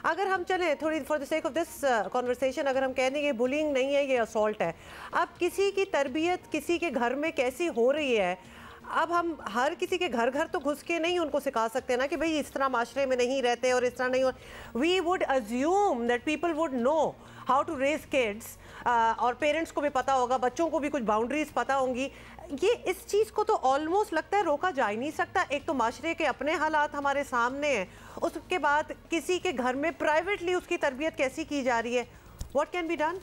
अगर हम चले थोड़ी for the sake of this conversation, अगर हम कह दें ये बुलिंग नहीं है, ये असॉल्ट है, अब किसी की तरबियत किसी के घर में कैसी हो रही है, अब हम हर किसी के घर घर तो घुस के नहीं उनको सिखा सकते ना कि भाई इस तरह माशरे में नहीं रहते और इस तरह नहीं। We would assume that people would know how to raise kids, और पेरेंट्स को भी पता होगा, बच्चों को भी कुछ बाउंड्रीज पता होंगी। ये इस चीज़ को तो ऑलमोस्ट लगता है रोका जा ही नहीं सकता। एक तो माशरे के अपने हालात हमारे सामने हैं, उसके बाद किसी के घर में प्राइवेटली उसकी तरबियत कैसी की जा रही है। What can be done?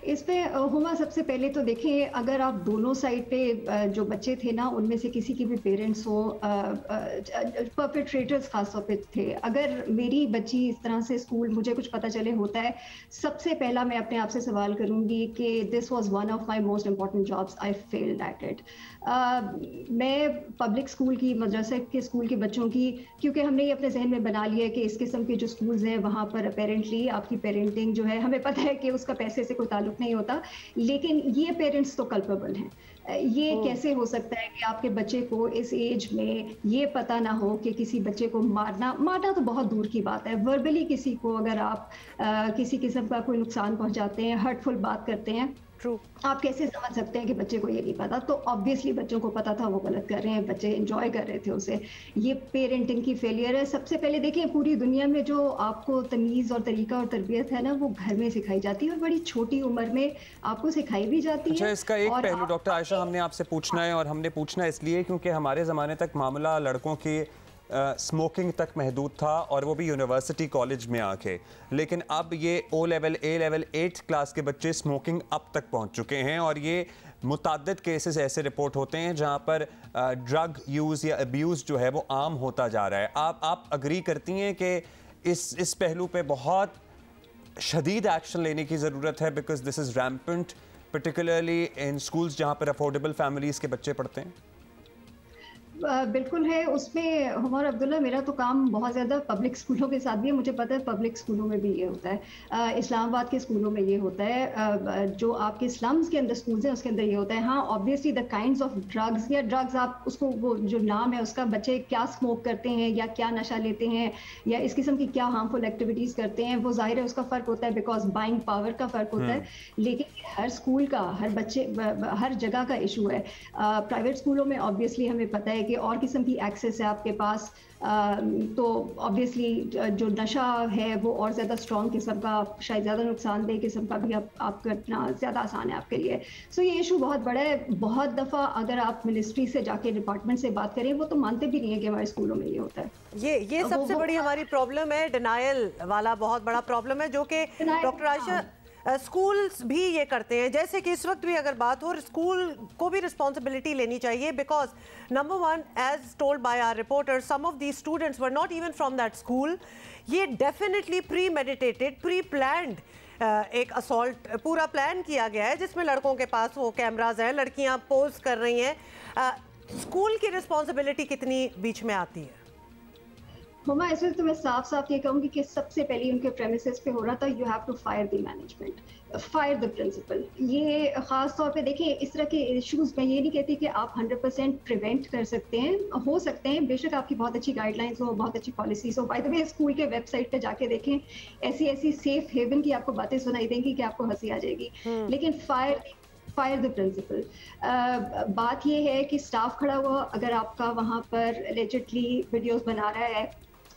इस पे हुमा, सबसे पहले तो देखें, अगर आप दोनों साइड पे जो बच्चे थे ना, उनमें से किसी के भी पेरेंट्स हो, परपेट्रेटर्स खास तौर पे थे, अगर मेरी बच्ची इस तरह से स्कूल, मुझे कुछ पता चले होता है, सबसे पहला मैं अपने आप से सवाल करूंगी कि this was one of my most important jobs, I failed at it. मैं पब्लिक स्कूल की, मदरसे के स्कूल के बच्चों की, क्योंकि हमने ये अपने जहन में बना लिया कि इस किस्म के जो स्कूल्स हैं वहाँ पर अपेरेंटली आपकी पेरेंटिंग जो है, हमें पता है कि उसका पैसे से कोई ताल्लुक नहीं होता, लेकिन ये पेरेंट्स तो कल्पेबल हैं। ये कैसे हो सकता है कि आपके बच्चे को इस एज में ये पता ना हो कि किसी बच्चे को मारना तो बहुत दूर की बात है, वर्बली किसी को अगर आप किसी किस्म का कोई नुकसान पहुंचाते हैं, हर्टफुल बात करते हैं, आप कैसे समझ सकते हैं कि बच्चे को ये नहीं पता? तो ऑब्वियसली बच्चों को पता था वो गलत कर रहे हैं, बच्चे एंजॉय कर रहे थे उसे। ये पेरेंटिंग की फेलियर है। सबसे पहले देखिए, पूरी दुनिया में जो आपको तमीज़ और तरीका और तरबियत है ना, वो घर में सिखाई जाती है और बड़ी छोटी उम्र में आपको सिखाई भी जाती है। अच्छा, इसका एक पहलू डॉक्टर आयशा हमने आपसे पूछना है, और हमने पूछना इसलिए क्योंकि हमारे ज़माने तक मामला लड़कों की स्मोकिंग तक महदूद था, और वो भी यूनिवर्सिटी कॉलेज में आके, लेकिन अब ये ओ लेवल, ए लेवल, 8th क्लास के बच्चे स्मोकिंग अब तक पहुंच चुके हैं, और ये मुतअद्दिद केसेस ऐसे रिपोर्ट होते हैं जहां पर ड्रग यूज़ या अब्यूज़ जो है वो आम होता जा रहा है। आप अग्री करती हैं कि इस पहलू पे बहुत शदीद एक्शन लेने की ज़रूरत है, because this is rampant particularly in schools जहाँ पर अफोर्डेबल फैमिलीज़ के बच्चे पढ़ते हैं? बिल्कुल है उसमें हुमर अब्दुल्ला। मेरा तो काम बहुत ज़्यादा पब्लिक स्कूलों के साथ भी है, मुझे पता है पब्लिक स्कूलों में भी ये होता है, इस्लामाबाद के स्कूलों में ये होता है, जो आपके स्लम्स के अंदर स्कूल्स हैं उसके अंदर ये होता है। हाँ, obviously the kinds of drugs या ड्रग्स आप उसको वो जो नाम है उसका, बच्चे क्या स्मोक करते हैं या क्या नशा लेते हैं या इस किस्म की क्या हार्मफुल एक्टिविटीज़ करते हैं, वो जाहिर है उसका फ़र्क होता है, बिकॉज बाइंग पावर का फ़र्क होता है। लेकिन हर स्कूल का, हर बच्चे, हर जगह का इशू है। प्राइवेट स्कूलों में ऑब्वियसली हमें पता है कि और किस्म की एक्सेस है आपके पास, तो ऑब्वियसली जो नशा है वो और ज़्यादा स्ट्रॉन्ग किस्म का, शायद ज़्यादा नुकसानदेह किस्म का भी आप करना ज़्यादा आसान है आपके लिए। सो ये इशू बहुत बड़ा है। बहुत दफ़ा अगर आप मिनिस्ट्री से जाके डिपार्टमेंट से बात करें, वो तो मानते भी नहीं है कि हमारे स्कूलों में ये होता है। ये सबसे बड़ी हमारी प्रॉब्लम है, डिनायल वाला बहुत बड़ा प्रॉब्लम है, जो कि डॉक्टर आयशा स्कूल्स भी ये करते हैं। जैसे कि इस वक्त भी अगर बात हो, स्कूल को भी रिस्पॉन्सिबिलिटी लेनी चाहिए, because number one, as told by our reporter, some of the students were not even from that school. ये definitely premeditated, pre planned एक असॉल्ट पूरा प्लान किया गया है, जिसमें लड़कों के पास वो कैमराज हैं, लड़कियां पोज कर रही हैं। स्कूल की रिस्पॉन्सिबिलिटी कितनी बीच में आती है? हुमा, इसमें तो मैं साफ साफ ये कहूँगी कि सबसे पहले उनके प्रेमिसेस पे हो रहा था, you have to fire the management, fire the principal. ये ख़ास तौर पे देखिए, इस तरह के इश्यूज मैं ये नहीं कहती कि आप 100% प्रिवेंट कर सकते हैं, हो सकते हैं, बेशक आपकी बहुत अच्छी गाइडलाइंस हो, बहुत अच्छी पॉलिसीज हो। बाय द वे, स्कूल के वेबसाइट पे जाके देखें, ऐसी ऐसी सेफ हेवन की आपको बातें सुनाई देंगी कि आपको हंसी आ जाएगी। लेकिन फायर द प्रिंसिपल। बात ये है कि स्टाफ खड़ा हुआ, अगर आपका वहाँ पर एलिजिडली वीडियोस बना रहा है,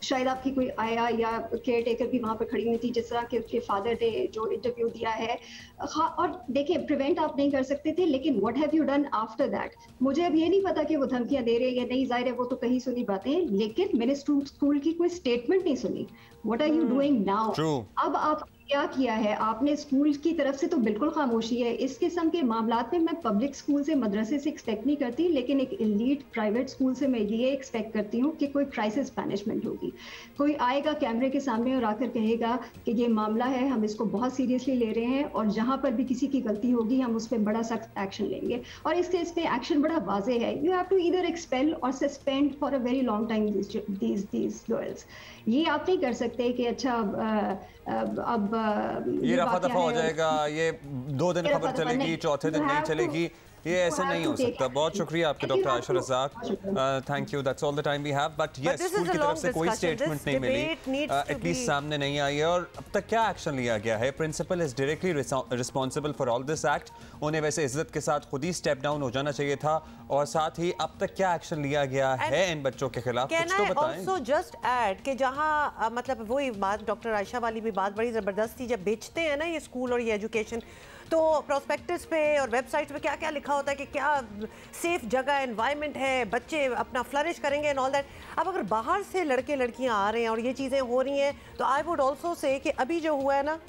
शायद आपकी कोई आया या केयर टेकर भी वहाँ पर खड़ी हुई थी, जिस तरह के उसके फादर ने जो इंटरव्यू दिया है। और देखिए, प्रिवेंट आप नहीं कर सकते थे, लेकिन what have you done after that? मुझे अब ये नहीं पता कि वो धमकियां दे रहे हैं या नहीं, जाहिर है वो तो कहीं सुनी बातें, लेकिन मैंने स्कूल की कोई स्टेटमेंट नहीं सुनी। What are you doing now? अब आप क्या किया है आपने? स्कूल की तरफ से तो बिल्कुल खामोशी है इस किस्म के मामलात में। मैं पब्लिक स्कूल से, मदरसे से एक्सपेक्ट नहीं करती, लेकिन एक एलीट प्राइवेट स्कूल से मैं ये एक्सपेक्ट करती हूँ कि कोई क्राइसिस मैनेजमेंट होगी। कोई आएगा कैमरे के सामने और आकर कहेगा कि ये मामला है, हम इसको बहुत सीरियसली ले रहे हैं और जहाँ पर भी किसी की गलती होगी हम उस पर बड़ा सख्त एक्शन लेंगे। और इस केस में एक्शन बड़ा वाजे है, you have to either expel और suspend for a very long time these girls. ये आप नहीं कर सकते कि अच्छा अब ये रफा दफा हो जाएगा, ये 2 दिन खबर चलेगी, चौथे दिन नहीं चलेगी, ये ऐसे नहीं हो सकता। बहुत शुक्रिया आपके doctor Ayesha Razzaq, thank you, that's all the time we have. But yes, school की तरफ से कोई स्टेटमेंट नहीं मिली, एटलीस्ट सामने नहीं आई है। और अब तक क्या एक्शन लिया गया है? Principal is directly responsible for all this act, उन्हें वैसे इज्जत के साथ खुद ही स्टेप डाउन हो जाना चाहिए था। और साथ ही अब तक क्या एक्शन लिया गया है इन बच्चों के खिलाफ, कुछ तो बताएं। ऑल्सो जस्ट ऐड कि जहां मतलब वही बात डॉक्टर आयशा वाली भी बात बड़ी ज़बरदस्त थी, जब बेचते हैं ना ये स्कूल और ये एजुकेशन, तो प्रोस्पेक्टस पे और वेबसाइट्स पे क्या क्या लिखा होता है कि क्या सेफ जगह, एनवायरनमेंट है, बच्चे अपना फ्लरिश करेंगे एंड ऑल दैट। अब अगर बाहर से लड़के लड़कियां आ रहे हैं और ये चीज़ें हो रही हैं, तो आई वुड ऑल्सो से कि अभी जो हुआ है ना,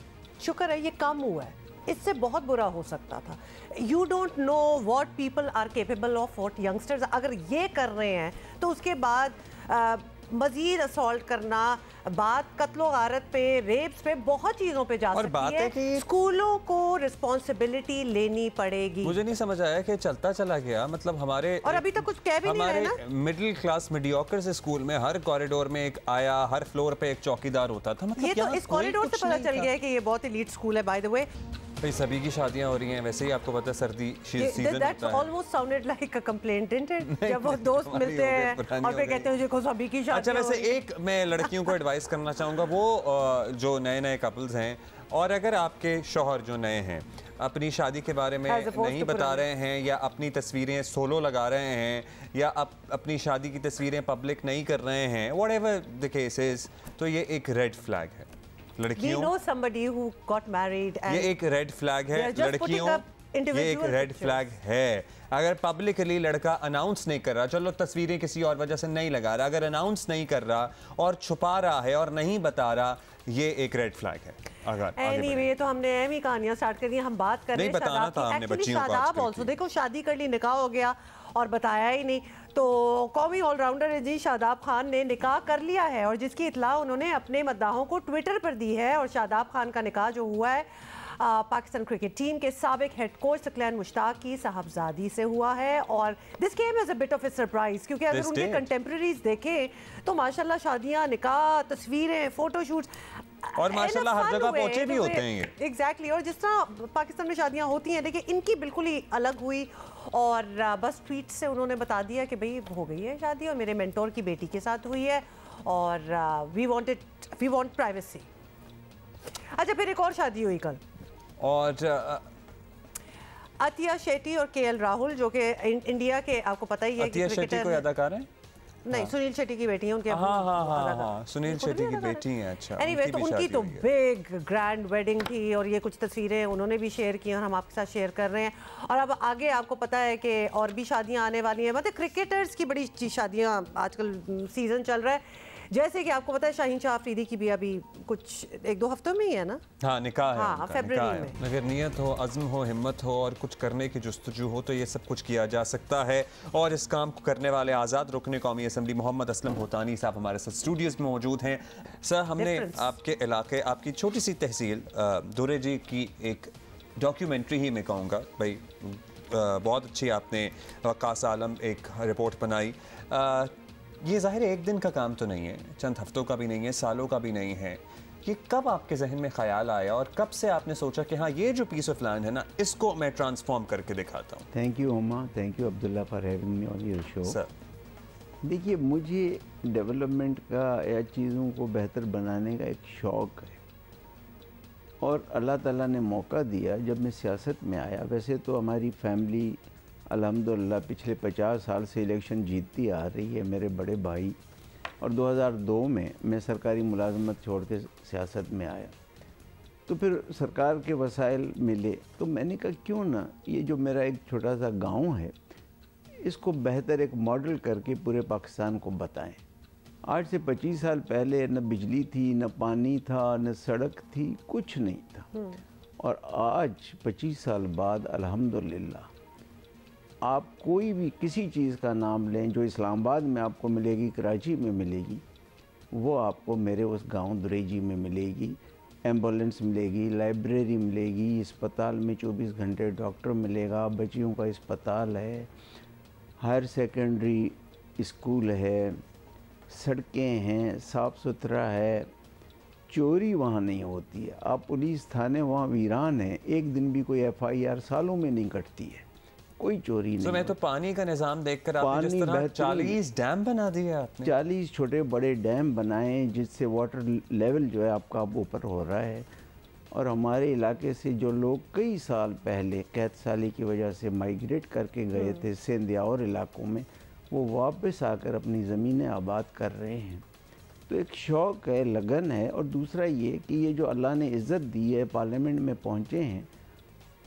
शुक्र है ये कम हुआ है, इससे बहुत बुरा हो सकता था। You don't know what people are capable of, what youngsters अगर ये कर रहे हैं, तो उसके बाद मजीद असॉल्ट करना, बात कत्लो गारत पे, रेप्स पे, बहुत चीजों पे जा सकती है कि स्कूलों को रिस्पॉन्सिबिलिटी लेनी पड़ेगी। मुझे नहीं समझ आया कि चलता चला गया, मतलब हमारे और अभी तक कुछ कह भी नहीं रहे ना। मिडिल क्लास मीडियोकर से स्कूल में हर कॉरिडोर में एक आया, हर फ्लोर पे एक चौकीदार होता था। मतलब ये तो इस कॉरिडोर से पता चल गया है कि ये बहुत एलीट स्कूल है। बाय द वे, भाई सभी की शादियां हो रही हैं, वैसे ही आपको पता है सर्दी सीजन होता है। Almost sounded like a complaint, didn't it? जब वो दोस्त मिलते हैं और फिर कहते हैं देखो सभी की शादी। अच्छा, वैसे एक मैं लड़कियों को एडवाइस करना चाहूँगा, वो जो नए नए कपल्स हैं, और अगर आपके शौहर जो नए हैं अपनी शादी के बारे में नहीं बता रहे हैं, या अपनी तस्वीरें सोलो लगा रहे हैं, या अपनी शादी की तस्वीरें पब्लिक नहीं कर रहे हैं, व्हाटएवर द केस इज, तो ये एक रेड फ्लैग है लड़कियों। We know somebody who got married and ये एक रेड फ्लैग है लड़कियों, ये एक रेड फ्लैग है। अगर पब्लिकली लड़का अनाउंस नहीं कर रहा, चलो तस्वीरें किसी और वजह से नहीं लगा रहा, अगर अनाउंस नहीं कर रहा और छुपा रहा है और नहीं बता रहा, ये एक रेड फ्लैग है। अगर एनीवे, तो हमने एम ही कहानियां स्टार्ट कर दी, हम बात कर रहे हैं बताना था हमने बच्चियों को आजकल। देखो, शादी कर ली, निकाह हो गया और बताया ही नहीं। तो कौमी ऑलराउंडर है जी शादाब खान ने निकाह कर लिया है, और जिसकी इतला उन्होंने अपने मद्दाहों को ट्विटर पर दी है। और शादाब खान का निकाह जो हुआ है पाकिस्तान क्रिकेट टीम के साबिक हेड कोच सकलैन मुश्ताक की साहबजादी से हुआ है और this came as a bit of a surprise, क्योंकि अगर उनके कंटेम्प्रेरीज देखें तो माशाल्लाह शादियां, निकाह, तस्वीरें, फोटोशूट्स और माशाल्लाह हर जगह पहुंचे भी होते हैं ये। एग्जैक्टली, और जिस तरह पाकिस्तान में शादियां होती हैं, देखिए इनकी बिल्कुल ही अलग हुई और बस ट्वीट से उन्होंने बता दिया कि भाई हो गई है शादी और मेरे मेंटोर की बेटी के साथ हुई है और वी वांट प्राइवेसी। अच्छा, फिर एक और शादी हुई कल और अतिया शेट्टी और केएल राहुल, जो कि इंडिया के, आपको पता ही है कि अतिया शेट्टी कोई अदाकार है? नहीं, सुनील शेट्टी की बेटी है उनके। हाँ, सुनील शेट्टी की बेटी है। अच्छा, एनीवे, तो उनकी तो बिग ग्रैंड वेडिंग थी और ये कुछ तस्वीरें उन्होंने भी शेयर की और हम आपके साथ शेयर कर रहे हैं। और अब आगे आपको पता है कि और भी शादियां आने वाली हैं, मतलब क्रिकेटर्स की बड़ी शादियां, आजकल सीजन चल रहा है। जैसे कि आपको पता है शाहीन शाह अफरीदी की भी अभी कुछ 1-2 हफ्तों में ही है ना? हाँ, निकाह है। हाँ, फरवरी में। अगर नियत हो, अज़्म हो, हिम्मत हो और कुछ करने की जुस्तजू हो तो ये सब कुछ किया जा सकता है। और इस काम को करने वाले आज़ाद रुकन कौमी असम्बली मोहम्मद असलम होतानी साहब हमारे साथ स्टूडियोज़ में मौजूद हैं। सर, हमने आपके इलाके, आपकी छोटी सी तहसील दुरे जी की एक डॉक्यूमेंट्री ही मैं कहूँगा, भाई बहुत अच्छी आपने वक़ास आलम एक रिपोर्ट बनाई। ये ज़ाहिर है एक दिन का काम तो नहीं है, चंद हफ्तों का भी नहीं है, सालों का भी नहीं है। ये कब आपके जहन में ख्याल आया और कब से आपने सोचा कि हाँ, ये जो पीस ऑफ लैंड है ना, इसको मैं ट्रांसफॉर्म करके दिखाता हूँ? थैंक यू ओमा, thank you Abdullah for having me on your show. Sir, देखिए, मुझे डेवलपमेंट का या चीज़ों को बेहतर बनाने का एक शौक़ है और अल्लाह ताला ने मौका दिया जब मैं सियासत में आया। वैसे तो हमारी फैमिली अल्हम्दुलिल्लाह पिछले 50 साल से इलेक्शन जीतती आ रही है, मेरे बड़े भाई, और 2002 में मैं सरकारी मुलाजमत छोड़ के सियासत में आया। तो फिर सरकार के वसाइल मिले तो मैंने कहा क्यों ना ये जो मेरा एक छोटा सा गांव है इसको बेहतर एक मॉडल करके पूरे पाकिस्तान को बताएं। आज से 25 साल पहले न बिजली थी, न पानी था, न सड़क थी, कुछ नहीं था। और आज 25 साल बाद अल्हम्दुलिल्लाह आप कोई भी किसी चीज़ का नाम लें जो इस्लामाबाद में आपको मिलेगी, कराची में मिलेगी, वो आपको मेरे उस गांव दुरेजी में मिलेगी। एम्बुलेंस मिलेगी, लाइब्रेरी मिलेगी, अस्पताल में 24 घंटे डॉक्टर मिलेगा, बच्चियों का अस्पताल है, हायर सेकेंडरी स्कूल है, सड़कें हैं, साफ़ सुथरा है, चोरी वहाँ नहीं होती है। आप पुलिस थाने वहाँ वीरान है, एक दिन भी कोई FIR सालों में नहीं कटती है, कोई चोरी नहीं। मैं तो पानी का निज़ाम देखकर आपने जिस तरह 40 डैम बना दिए आपने। 40 छोटे बड़े डैम बनाए जिससे वाटर लेवल जो है आपका ऊपर हो रहा है। और हमारे इलाके से जो लोग कई साल पहले कैद साली की वजह से माइग्रेट करके गए थे सिंध या और इलाकों में, वो वापस आकर अपनी ज़मीनें आबाद कर रहे हैं। तो एक शौक़ है, लगन है। और दूसरा ये कि ये जो अल्लाह ने इज़्ज़त दी है, पार्लियामेंट में पहुँचे हैं,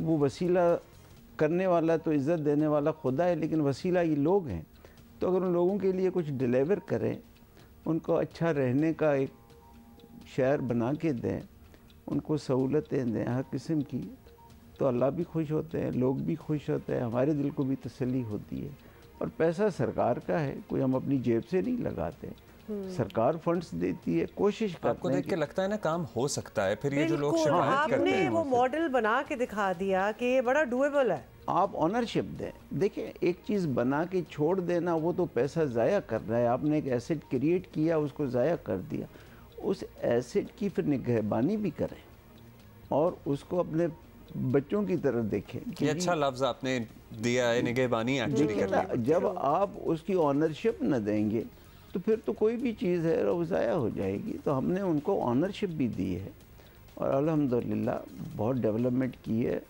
वो वसीला करने वाला तो इज़्ज़त देने वाला खुदा है, लेकिन वसीला ये लोग हैं। तो अगर उन लोगों के लिए कुछ डिलीवर करें, उनको अच्छा रहने का एक शहर बना के दें, उनको सहूलतें दें हर किस्म की, तो अल्लाह भी खुश होते हैं, लोग भी खुश होते हैं, हमारे दिल को भी तसल्ली होती है। और पैसा सरकार का है, कोई हम अपनी जेब से नहीं लगाते, सरकार फंड्स देती है। कोशिश करते हैं। आपको देख के लगता है ना काम हो सकता है? फिर ये जो लोग शिकायत करते हैं, आपने वो मॉडल बना के दिखा दिया कि ये बड़ा डूएबल है। आप ऑनरशिप दें। देखिए, एक चीज़ बना के छोड़ देना वो तो पैसा ज़ाया कर रहा है। आपने एक एसेट क्रिएट किया, उसको ज़ाया कर दिया। उस एसेट की फिर निगहबानी भी करें और उसको अपने बच्चों की तरह देखें। ये अच्छा लफ्ज़ आपने दिया है, निगहबानी एक्चुअली करनी। जब आप उसकी ऑनरशिप न देंगे तो फिर तो कोई भी चीज़ है वो ज़ाया हो जाएगी। तो हमने उनको ऑनरशिप भी दी है और अल्हम्दुलिल्लाह बहुत डेवलपमेंट की है।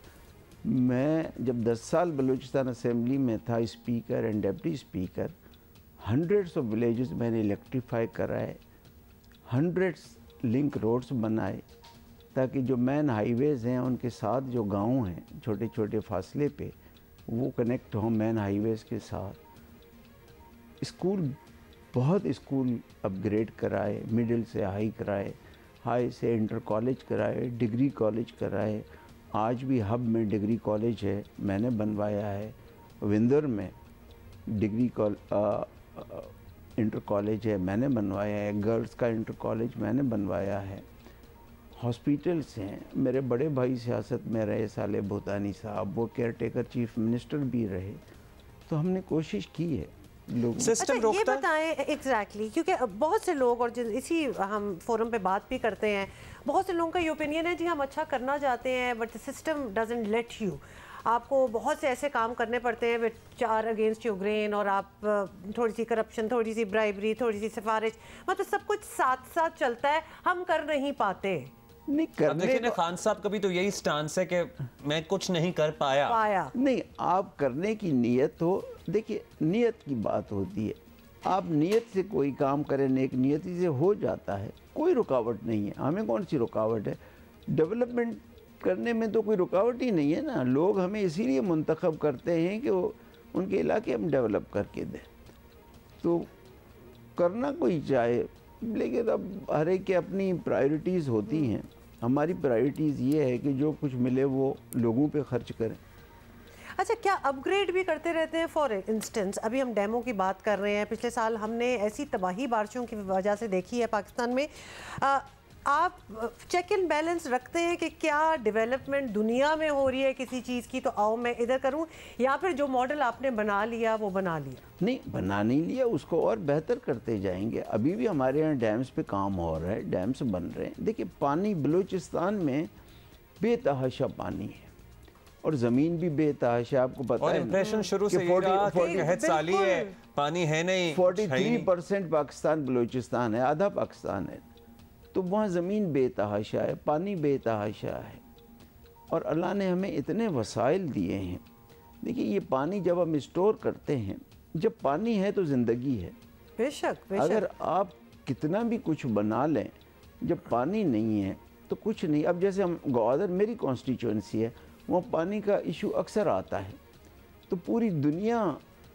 मैं जब 10 साल बलूचिस्तान असेंबली में था speaker and deputy speaker, hundreds of villages मैंने इलेक्ट्रीफाई कराए, हंड्रेड्स लिंक रोड्स बनाए, ताकि जो मेन हाईवेज़ हैं उनके साथ जो गांव हैं छोटे छोटे फासले पे, वो कनेक्ट हों मेन हाईवेज़ के साथ। स्कूल, बहुत स्कूल अपग्रेड कराए, मिडिल से हाई कराए, हाई से इंटर कॉलेज कराए, डिग्री कॉलेज कराए। आज भी हब में डिग्री कॉलेज है, मैंने बनवाया है। विंदर में डिग्री इंटर कॉलेज है, मैंने बनवाया है। गर्ल्स का इंटर कॉलेज मैंने बनवाया है। हॉस्पिटल्स हैं। मेरे बड़े भाई सियासत में रहे, साले भूतानी साहब, वो केयर टेकर चीफ मिनिस्टर भी रहे। तो हमने कोशिश की है लोग। अच्छा, ये बताएं एग्जैक्टली क्योंकि बहुत से लोग, और इसी हम फोरम पे बात भी करते हैं, बहुत से लोगों का ये ओपिनियन है जी हम अच्छा करना चाहते हैं but the system doesn't let you. आपको बहुत से ऐसे काम करने पड़ते हैं which are against your grain, और आप थोड़ी सी करप्शन, थोड़ी सी ब्राइबरी, थोड़ी सी सिफारिश, मतलब सब कुछ साथ साथ चलता है, हम कर नहीं पाते। नहीं करने ना खान साहब का भी तो यही स्टांस है कि मैं कुछ नहीं कर पाया। नहीं, आप करने की नीयत हो, देखिए नीयत की बात होती है। आप नीयत से कोई काम करें, नेक नीयती से हो जाता है, कोई रुकावट नहीं है। हमें कौन सी रुकावट है? डेवलपमेंट करने में तो कोई रुकावट ही नहीं है ना। लोग हमें इसीलिए मुंतखब करते हैं कि वो उनके इलाके हम डेवलप करके दें। तो करना कोई चाहे, लेकिन अब हर एक की अपनी प्रायोरिटीज़ होती हैं। हमारी प्रायोरिटीज़ ये है कि जो कुछ मिले वो लोगों पे खर्च करें। अच्छा, क्या अपग्रेड भी करते रहते हैं? फॉर इंस्टेंस अभी हम डेमो की बात कर रहे हैं, पिछले साल हमने ऐसी तबाही बारिशों की वजह से देखी है पाकिस्तान में। आप चेक एंड बैलेंस रखते हैं कि क्या डेवलपमेंट दुनिया में हो रही है किसी चीज़ की, तो आओ मैं इधर करूं, या फिर जो मॉडल आपने बना लिया वो बना लिया? नहीं, बना नहीं लिया, उसको और बेहतर करते जाएंगे। अभी भी हमारे यहाँ डैम्स पे काम हो रहा है, डैम्स बन रहे हैं। देखिए पानी बलूचिस्तान में बेतहाशा पानी है और ज़मीन भी बेतहाशा, आपको पता है। इंप्रेशन शुरू से ये रहा कि कहत साली है, पानी है नहीं। 43% पाकिस्तान बलूचिस्तान है, आधा पाकिस्तान है, तो वहाँ ज़मीन बेतहाशा है, पानी बेतहाशा है, और अल्लाह ने हमें इतने वसाइल दिए हैं। देखिए ये पानी जब हम स्टोर करते हैं, जब पानी है तो ज़िंदगी है। बेशक, बेशक। अगर आप कितना भी कुछ बना लें, जब पानी नहीं है तो कुछ नहीं। अब जैसे हम ग्वादर, मेरी कॉन्स्टिट्यूंसी है, वहाँ पानी का इशू अक्सर आता है, तो पूरी दुनिया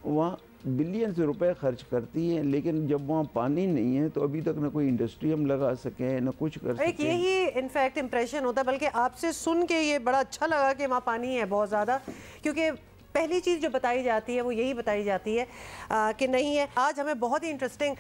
वहाँ बिलियंस रुपए खर्च करती है, लेकिन जब वहाँ पानी नहीं है तो अभी तक ना कोई इंडस्ट्री हम लगा सकें, ना कुछ कर सकें। यही इनफैक्ट इम्प्रेशन होता है, बल्कि आपसे सुन के ये बड़ा अच्छा लगा कि वहाँ पानी है बहुत ज़्यादा, क्योंकि पहली चीज़ जो बताई जाती है वो यही बताई जाती है कि नहीं है। आज हमें बहुत ही इंटरेस्टिंग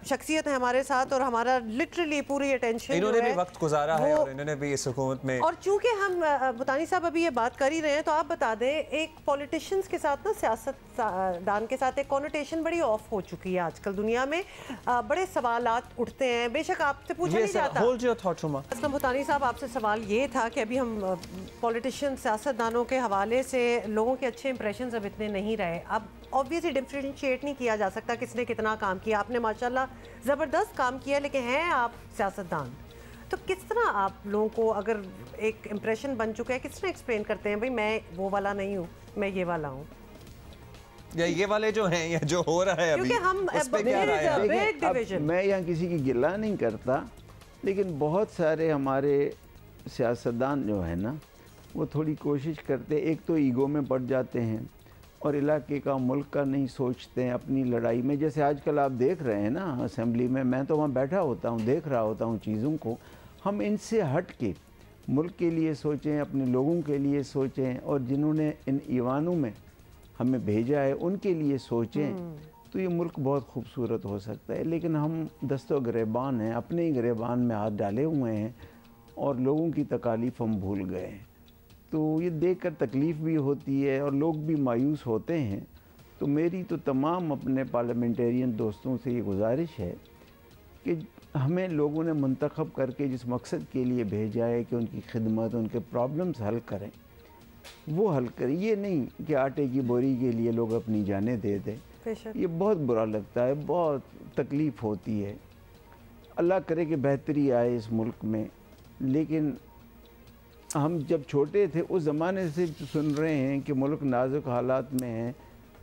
शख्सियत है हमारे साथ, और हमारा लिटरली पूरी अटेंशन इन्होंने भी वक्त गुजारा है और इन्होंने भी इस हुकूमत में। और चूंकि हम भूतानी साहब अभी ये बात कर ही रहे हैं, तो आप बता दें, एक पॉलिटिशियंस के साथ ना सियासतदान के साथ एक कॉनोटेशन बड़ी ऑफ हो चुकी है आजकल दुनिया में। बड़े सवालात उठते हैं, बेशक आपसे पूछा नहीं जाता। असलम भूतानी साहब, आपसे सवाल ये था कि अभी हम पॉलिटिशियन, सियासतदानों के हवाले से लोगों के अच्छे इंप्रेशंस अब इतने नहीं रहे। अब ऑब्वियसली डिफरेंशिएट नहीं किया जा सकता किसने कितना काम किया। आपने माशाल्लाह ज़बरदस्त काम किया, लेकिन हैं आप सियासतदान, तो किस तरह आप लोगों को, अगर एक इम्प्रेशन बन चुका है, किस तरह एक्सप्लेन करते हैं भाई मैं वो वाला नहीं हूँ, मैं ये वाला हूँ, या ये वाले जो हैं या जो हो रहा है अभी, क्योंकि हम मैं यहाँ किसी की गिला नहीं करता, लेकिन बहुत सारे हमारे सियासतदान जो है ना, वो थोड़ी कोशिश करते, एक तो ईगो में पड़ जाते हैं और इलाके का, मुल्क का नहीं सोचते हैं अपनी लड़ाई में। जैसे आजकल आप देख रहे हैं ना असेंबली में, मैं तो वहाँ बैठा होता हूँ, देख रहा होता हूँ चीज़ों को। हम इनसे हट के मुल्क के लिए सोचें, अपने लोगों के लिए सोचें, और जिन्होंने इन ईवानों में हमें भेजा है उनके लिए सोचें, तो ये मुल्क बहुत खूबसूरत हो सकता है। लेकिन हम दस्तो गिरेबान हैं, अपने ही गिरेबान में हाथ डाले हुए हैं और लोगों की तकालीफ हम भूल गए हैं। तो ये देखकर तकलीफ़ भी होती है और लोग भी मायूस होते हैं। तो मेरी तो तमाम अपने पार्लियामेंटेरियन दोस्तों से ये गुजारिश है कि हमें लोगों ने मुंतखब करके जिस मकसद के लिए भेजा है कि उनकी खिदमत, उनके प्रॉब्लम्स हल करें, वो हल करें। ये नहीं कि आटे की बोरी के लिए लोग अपनी जानें दे दें। ये बहुत बुरा लगता है, बहुत तकलीफ़ होती है। अल्लाह करे कि बेहतरी आए इस मुल्क में। लेकिन हम जब छोटे थे उस ज़माने से सुन रहे हैं कि मुल्क नाजुक हालात में है,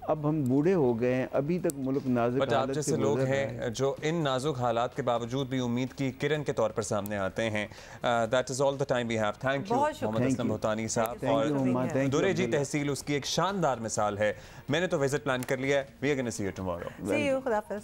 अब हम बूढ़े हो गए हैं, अभी तक मुल्क नाजुक हालात आप जैसे लोग हैं जो इन नाजुक हालात के बावजूद भी उम्मीद की किरण के तौर पर सामने आते हैं। That is all the time we have. Thank you Mohammad Aslam Bhutani साहब। और दुरे जी तहसील उसकी एक शानदार मिसाल है। मैंने तो विजिट प्लान कर लिया है। We are gonna see you tomorrow. See you, खुदा हाफिज़।